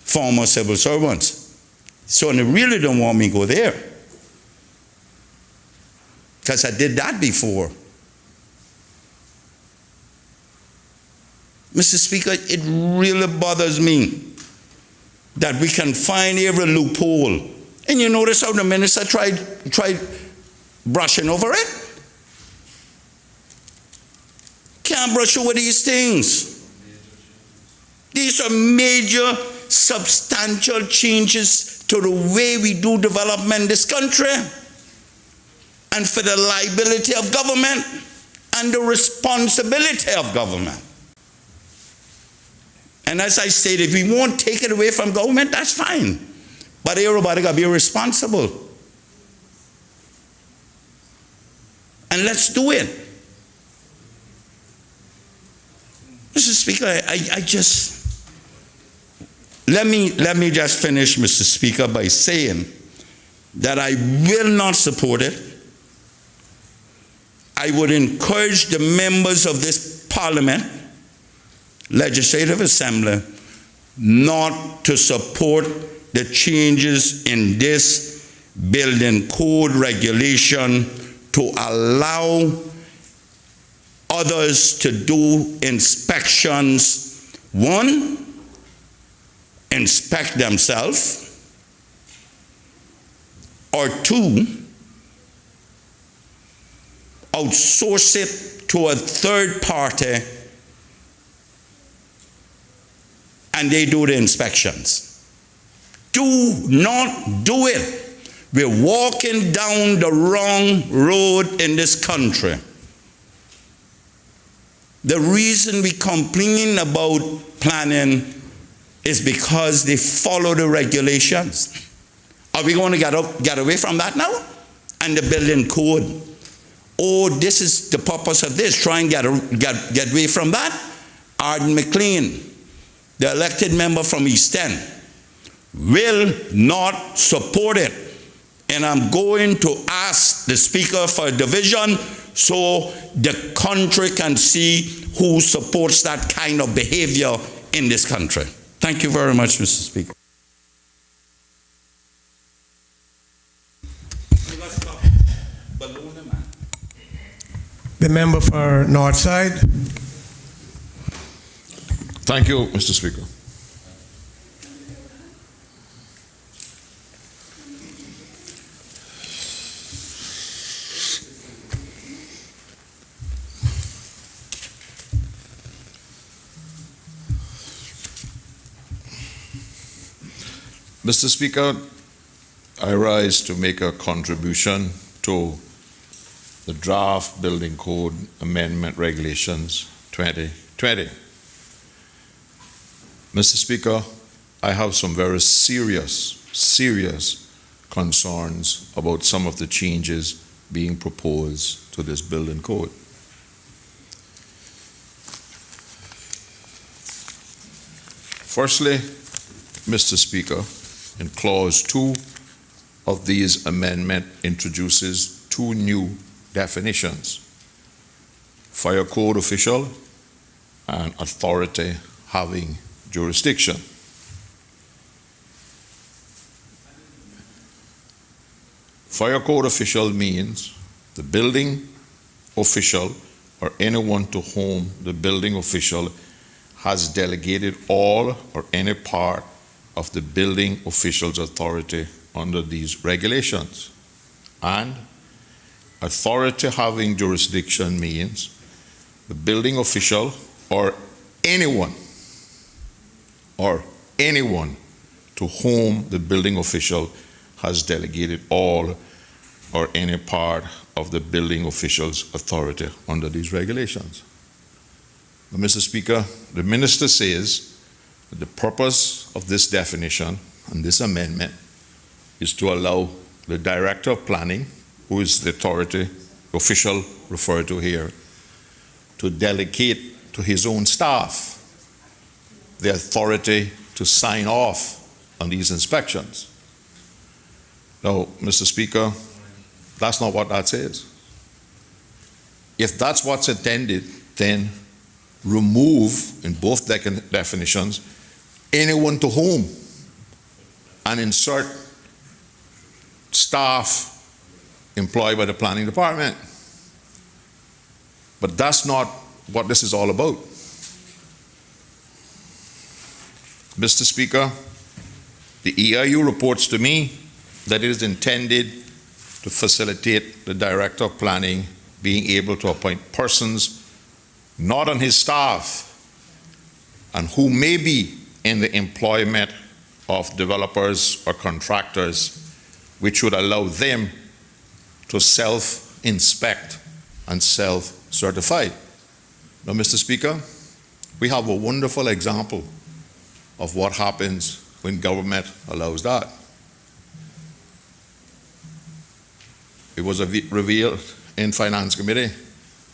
former civil servants. So they really don't want me to go there. Because I did that before. Mr. Speaker, it really bothers me that we can find every loophole. And you notice how the minister tried brushing over it? Can't brush over these things. These are major, substantial changes to the way we do development in this country, and for the liability of government and the responsibility of government. And as I said, if we won't take it away from government, that's fine. But everybody got to be responsible. And let's do it. Mr. Speaker, I just, let me just finish, Mr. Speaker, by saying that I will not support it. I would encourage the members of this Parliament, Legislative Assembly, not to support the changes in this building code regulation to allow others to do inspections. One, inspect themselves, or two, outsource it to a third party and they do the inspections. Do not do it. We're walking down the wrong road in this country. The reason we complain about planning is because they follow the regulations. Are we going to get away from that now? And the building code. oh, this is the purpose of this, try and get away from that. Arden McLean, the elected member from East End, will not support it. And I'm going to ask the Speaker for a division so the country can see who supports that kind of behavior in this country. Thank you very much, Mr. Speaker. The member for Northside. Thank you, Mr. Speaker. Mr. Speaker, I rise to make a contribution to the draft Building Code Amendment Regulations 2020. Mr. Speaker, I have some very serious concerns about some of the changes being proposed to this building code. Firstly, Mr. Speaker, in Clause 2 of these amendment introduces two new definitions: fire code official and authority having jurisdiction. Fire code official means the building official or anyone to whom the building official has delegated all or any part of the building official's authority under these regulations. And authority having jurisdiction means the building official or anyone to whom the building official has delegated all or any part of the building official's authority under these regulations. But Mr. Speaker, the minister says that the purpose of this definition and this amendment is to allow the director of planning, who is the authority official referred to here, to delegate to his own staff the authority to sign off on these inspections. Now, Mr. Speaker, that's not what that says. If that's what's intended, then remove in both definitions anyone to whom and insert staff employed by the planning department. But that's not what this is all about. Mr. Speaker, the EIU reports to me that it is intended to facilitate the director of planning being able to appoint persons not on his staff and who may be in the employment of developers or contractors, which would allow them to self-inspect and self-certify. Now, Mr. Speaker, we have a wonderful example of what happens when government allows that. It was revealed in Finance Committee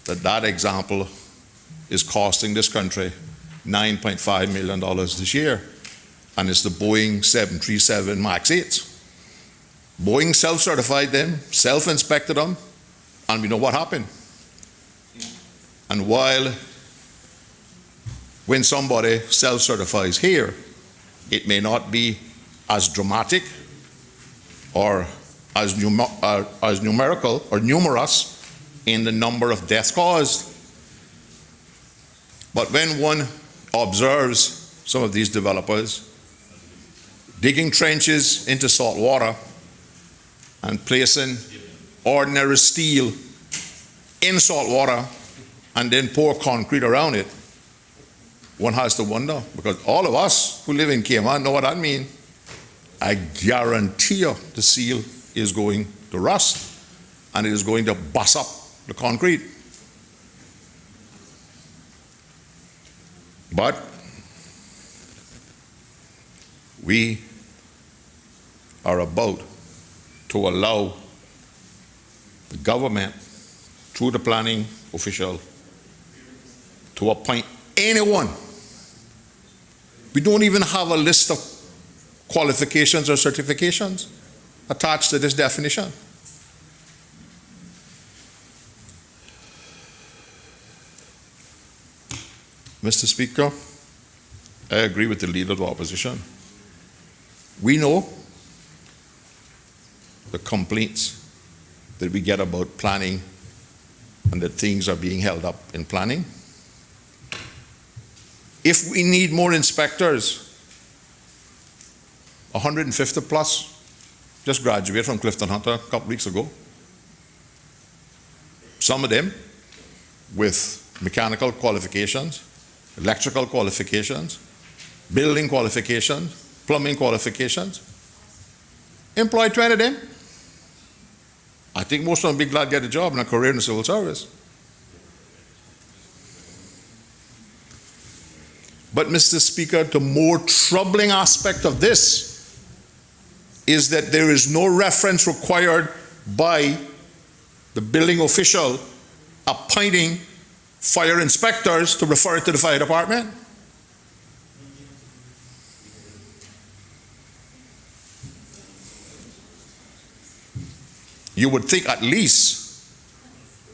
that that example is costing this country $9.5 million this year, and it's the Boeing 737 MAX 8s. Boeing self-certified them, self-inspected them, and we know what happened. And while when somebody self-certifies here, it may not be as dramatic or as numerical or numerous in the number of deaths caused. But when one observes some of these developers digging trenches into salt water and placing ordinary steel in salt water and then pour concrete around it, one has to wonder, because all of us who live in Cayman know what that means. I guarantee you the steel is going to rust and it is going to bust up the concrete. But we are about to allow the government through the planning official to appoint anyone. We don't even have a list of qualifications or certifications attached to this definition. Mr. Speaker, I agree with the Leader of the Opposition. We know the complaints that we get about planning and that things are being held up in planning. If we need more inspectors, 150 plus just graduated from Clifton Hunter a couple weeks ago. Some of them with mechanical qualifications, electrical qualifications, building qualifications, plumbing qualifications. Employ 20 of them. I think most of them will be glad to get a job and a career in the civil service. But Mr. Speaker, the more troubling aspect of this is that there is no reference required by the building official appointing fire inspectors to refer it to the fire department. You would think at least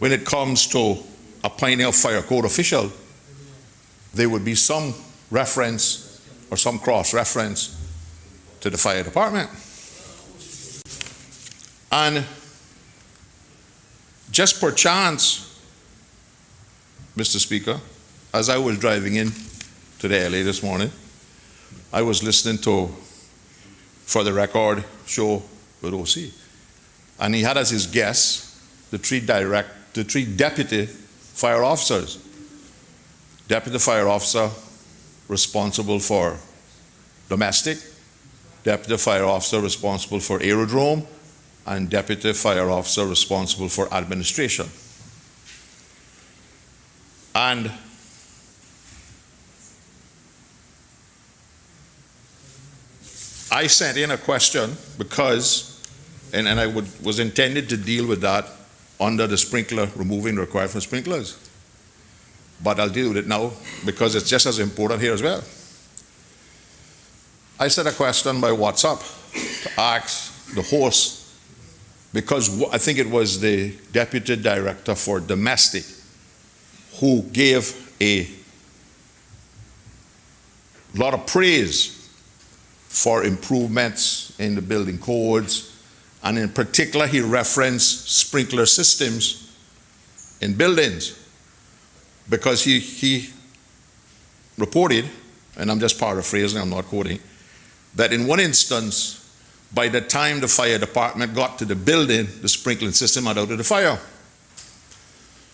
when it comes to appointing a fire code official, there would be some reference or some cross-reference to the fire department. And just per chance, Mr. Speaker, as I was driving in to the LA this morning, I was listening to, For the Record, show with OC. And he had as his guests the three deputy fire officers. Deputy fire officer responsible for domestic, deputy fire officer responsible for aerodrome, and deputy fire officer responsible for administration. And I sent in a question because, and I was intended to deal with that under the sprinkler, removing the requirement for sprinklers. But I'll deal with it now because it's just as important here as well. I sent a question by WhatsApp to ask the host, because I think it was the Deputy Director for Domestic who gave a lot of praise for improvements in the building codes, and in particular he referenced sprinkler systems in buildings, because he reported, and I'm just paraphrasing, I'm not quoting, that in one instance, by the time the fire department got to the building, the sprinkling system had out of the fire.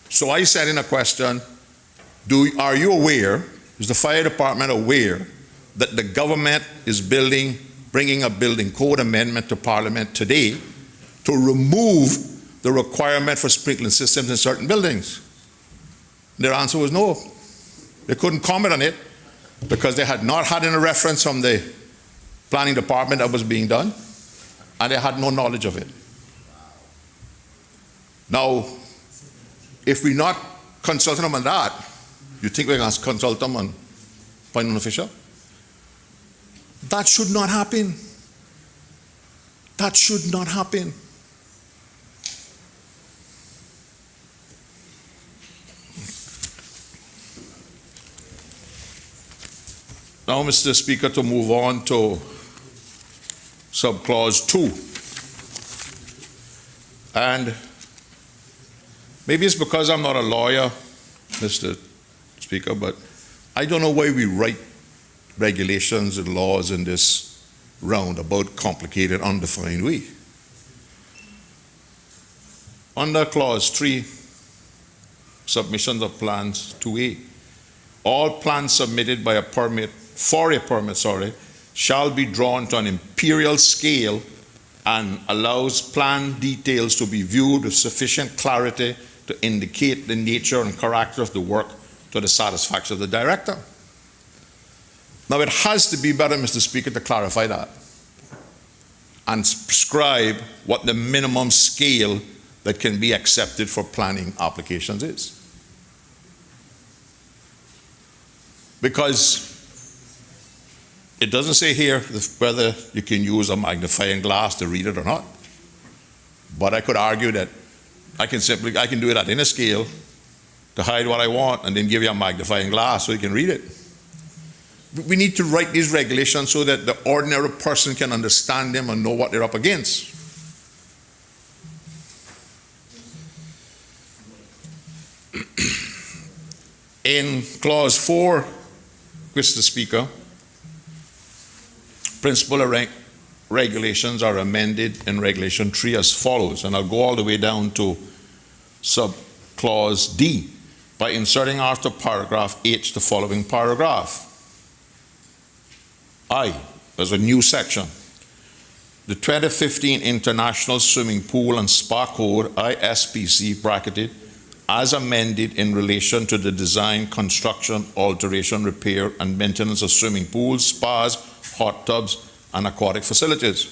So I sent in a question, are you aware, is the fire department aware that the government is bringing a building code amendment to Parliament today to remove the requirement for sprinkling systems in certain buildings? Their answer was no. They couldn't comment on it because they had not had any reference from the planning department that was being done, and they had no knowledge of it. Now, if we're not consulting them on that, you think we're going to consult them on appointing an official? That should not happen. That should not happen. Now, Mr. Speaker, to move on to subclause 2. And maybe it's because I'm not a lawyer, Mr. Speaker, but I don't know why we write regulations and laws in this roundabout, complicated, undefined way. Under clause 3, submissions of plans 2A, all plans submitted by for a permit, shall be drawn to an imperial scale and allows plan details to be viewed with sufficient clarity to indicate the nature and character of the work to the satisfaction of the director. Now, it has to be better, Mr. Speaker, to clarify that and prescribe what the minimum scale that can be accepted for planning applications is. Because it doesn't say here whether you can use a magnifying glass to read it or not. But I could argue that I can do it at any scale to hide what I want and then give you a magnifying glass so you can read it. We need to write these regulations so that the ordinary person can understand them and know what they're up against. In clause 4, Mr. Speaker, principal regulations are amended in regulation 3 as follows, and I'll go all the way down to subclause D by inserting after paragraph H the following paragraph. I, there's a new section. The 2015 International Swimming Pool and Spa Code, ISPC, bracketed, as amended in relation to the design, construction, alteration, repair, and maintenance of swimming pools, spas, hot tubs, and aquatic facilities.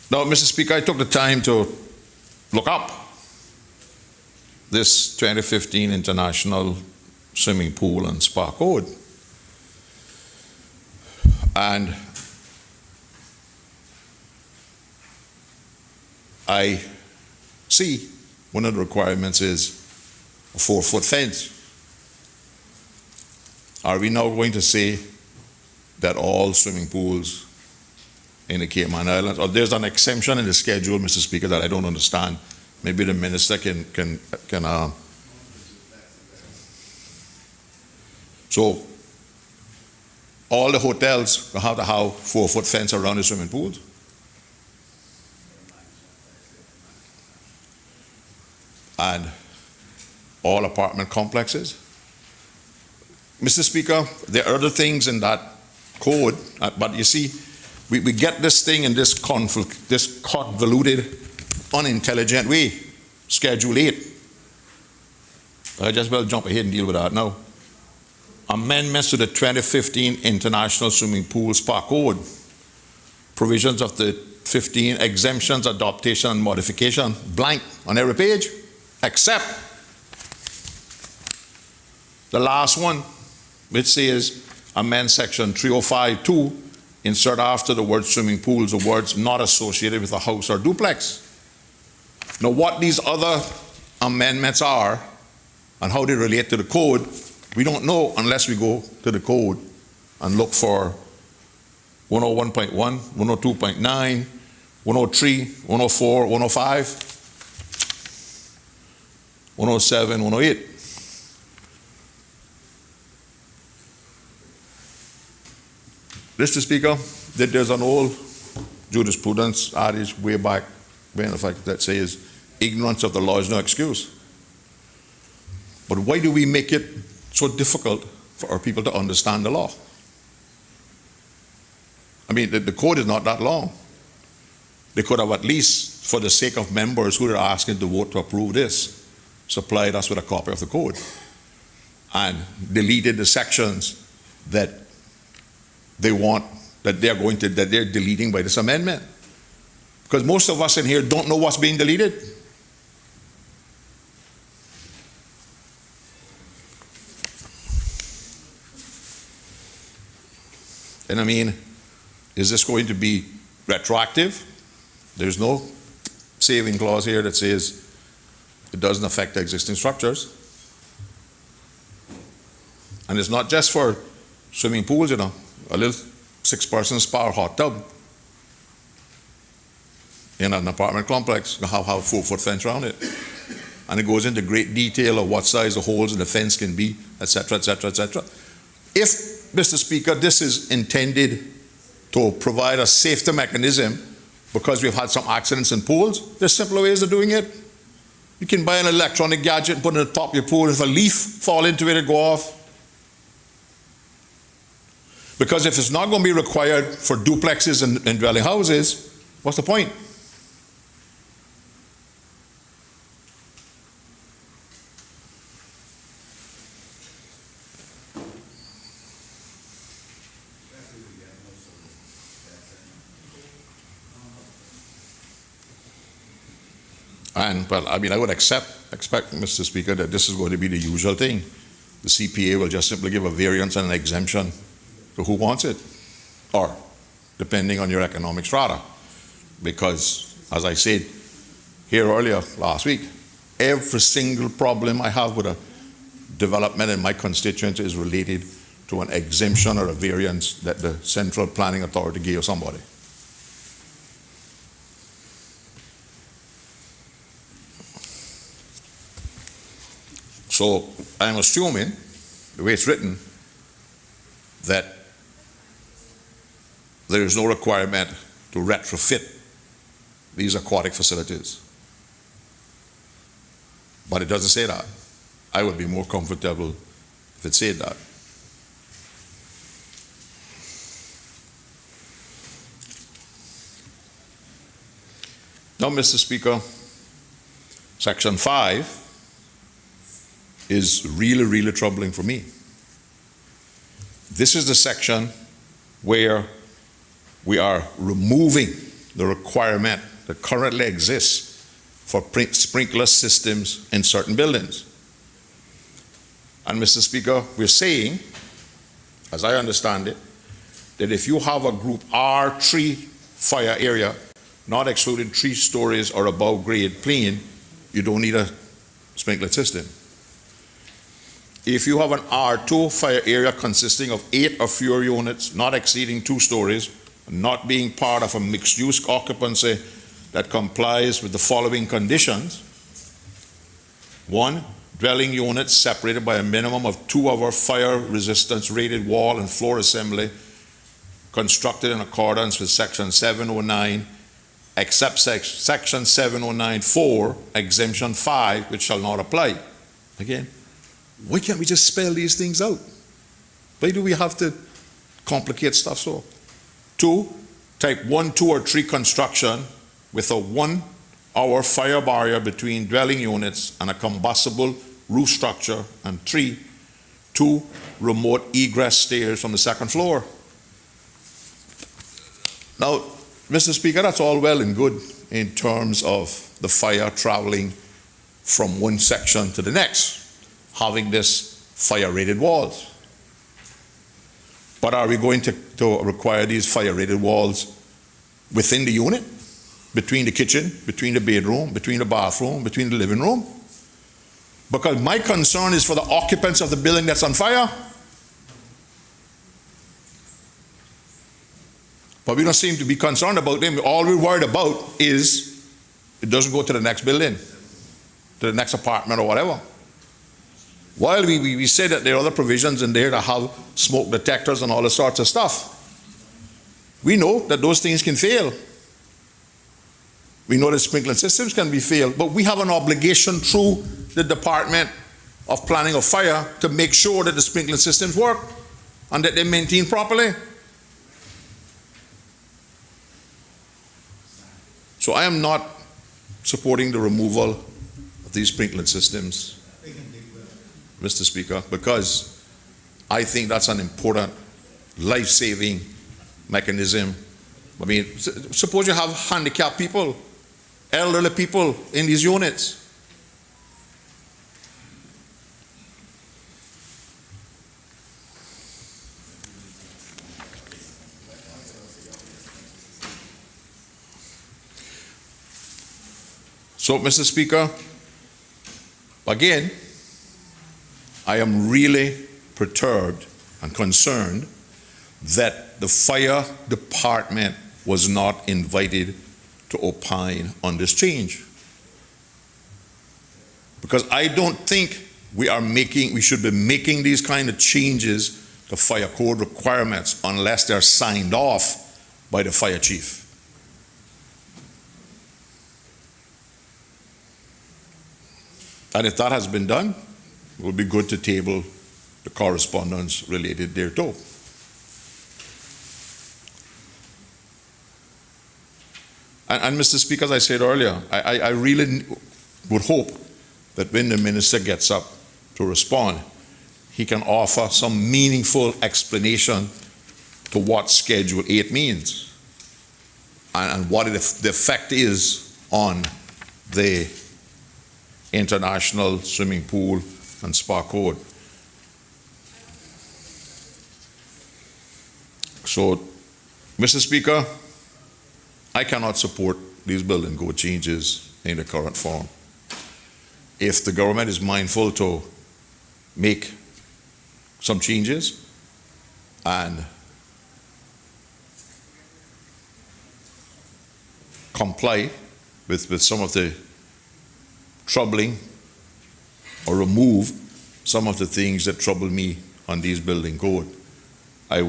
Now, Mr. Speaker, I took the time to look up this 2015 International Swimming Pool and Spa Code. And I see one of the requirements is a 4-foot fence. Are we now going to say that all swimming pools in the Cayman Islands, or there's an exemption in the schedule, Mr. Speaker, that I don't understand? Maybe the minister can so all the hotels will have to have 4-foot fence around the swimming pools? And all apartment complexes? Mr. Speaker, there are other things in that code, but you see, we get this thing in this convoluted, unintelligent way. Schedule 8. I just will jump ahead and deal with that now. Amendments to the 2015 International Swimming Pool Spa Code. Provisions of the 15 exemptions, adaptation, and modification, blank on every page, except the last one, which says amend section 305(2), insert after the word swimming pools the words not associated with a house or duplex. Now, what these other amendments are and how they relate to the code, we don't know unless we go to the code and look for 101.1, 102.9, 103, 104, 105, 107, 108. Mr. Speaker, there's an old jurisprudence adage way back when, in fact, that says ignorance of the law is no excuse. But why do we make it so difficult for our people to understand the law? I mean, the code is not that long. They could have at least, for the sake of members who are asking to vote to approve this, supplied us with a copy of the code and deleted the sections that they want, that they're deleting by this amendment. Because most of us in here don't know what's being deleted. And I mean, is this going to be retroactive? There's no saving clause here that says it doesn't affect the existing structures. And it's not just for swimming pools, you know, a little 6-person spa or hot tub in an apartment complex, you have a 4-foot fence around it. And it goes into great detail of what size the holes in the fence can be, etc., etc., etc. If, Mr. Speaker, this is intended to provide a safety mechanism because we've had some accidents in pools, there's simpler ways of doing it. You can buy an electronic gadget and put it on the top of your pool. If a leaf fall into it, it'll go off. Because if it's not going to be required for duplexes and dwelling houses, what's the point? And, well, I mean, I would expect, Mr. Speaker, that this is going to be the usual thing. The CPA will just simply give a variance and an exemption to who wants it, or depending on your economic strata. Because, as I said here earlier last week, every single problem I have with a development in my constituency is related to an exemption or a variance that the Central Planning Authority gave somebody. So I'm assuming, the way it's written, that there is no requirement to retrofit these aquatic facilities. But it doesn't say that. I would be more comfortable if it said that. Now, Mr. Speaker, Section 5 is really, really troubling for me. This is the section where we are removing the requirement that currently exists for sprinkler systems in certain buildings. And Mr. Speaker, we're saying, as I understand it, that if you have a group R3 fire area, not excluding 3 stories or above grade plane, you don't need a sprinkler system. If you have an R2 fire area consisting of 8 or fewer units, not exceeding 2 stories, not being part of a mixed-use occupancy that complies with the following conditions: 1, dwelling units separated by a minimum of 2 of our fire resistance rated wall and floor assembly constructed in accordance with Section 709, except Section 709(4), Exemption 5, which shall not apply. Again, why can't we just spell these things out? Why do we have to complicate stuff so? 2, type 1, 2, or 3 construction with a 1-hour fire barrier between dwelling units and a combustible roof structure. And 3, 2 remote egress stairs from the 2nd floor. Now, Mr. Speaker, that's all well and good in terms of the fire traveling from one section to the next, having this fire-rated walls. But are we going to require these fire-rated walls within the unit, between the kitchen, between the bedroom, between the bathroom, between the living room? Because my concern is for the occupants of the building that's on fire. But we don't seem to be concerned about them. All we're worried about is it doesn't go to the next building, to the next apartment or whatever. While we say that there are other provisions in there that have smoke detectors and all this sorts of stuff, we know that those things can fail. We know that sprinkler systems can be failed, but we have an obligation through the Department of Planning of Fire to make sure that the sprinkler systems work and that they're maintained properly. So I am not supporting the removal of these sprinkler systems, Mr. Speaker, because I think that's an important life-saving mechanism. I mean, suppose you have handicapped people, elderly people in these units. So, Mr. Speaker, again, I am really perturbed and concerned that the fire department was not invited to opine on this change. Because I don't think we should be making these kind of changes to fire code requirements unless they're signed off by the fire chief. And if that has been done, it would be good to table the correspondence related thereto. And Mr. Speaker, as I said earlier, I really would hope that when the minister gets up to respond, he can offer some meaningful explanation to what Schedule 8 means and what the effect is on the international swimming pool and spa code. So, Mr. Speaker, I cannot support these building code changes in the current form. If the government is mindful to make some changes and comply with some of the troubling or remove some of the things that trouble me on these building code, I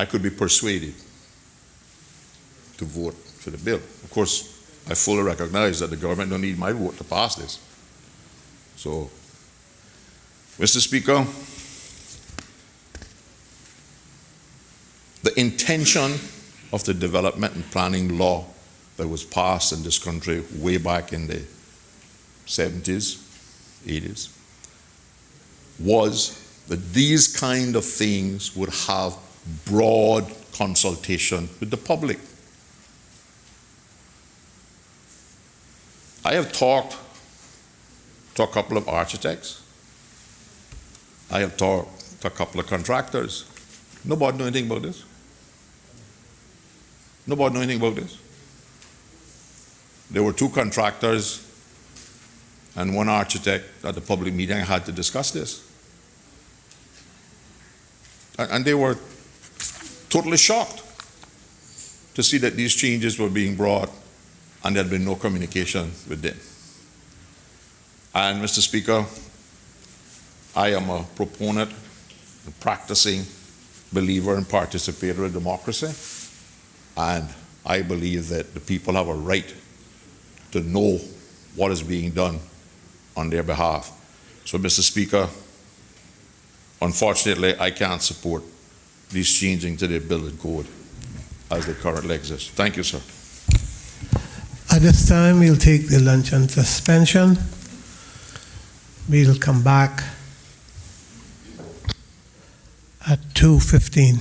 could be persuaded to vote for the bill. Of course, I fully recognize that the government don't need my vote to pass this. So, Mr. Speaker, the intention of the development and planning law that was passed in this country way back in the 70s, 80s, was that these kind of things would have broad consultation with the public. I have talked to a couple of architects. I have talked to a couple of contractors. Nobody know anything about this. Nobody know anything about this. There were 2 contractors and 1 architect at the public meeting. I had to discuss this. And they were totally shocked to see that these changes were being brought and there had been no communication with them. And Mr. Speaker, I am a proponent, a practicing believer in participatory democracy, and I believe that the people have a right to know what is being done on their behalf. So, Mr. Speaker, unfortunately, I can't support these changing to the building code as they currently exist. Thank you, sir. At this time, we'll take the luncheon suspension. We'll come back at 2:15.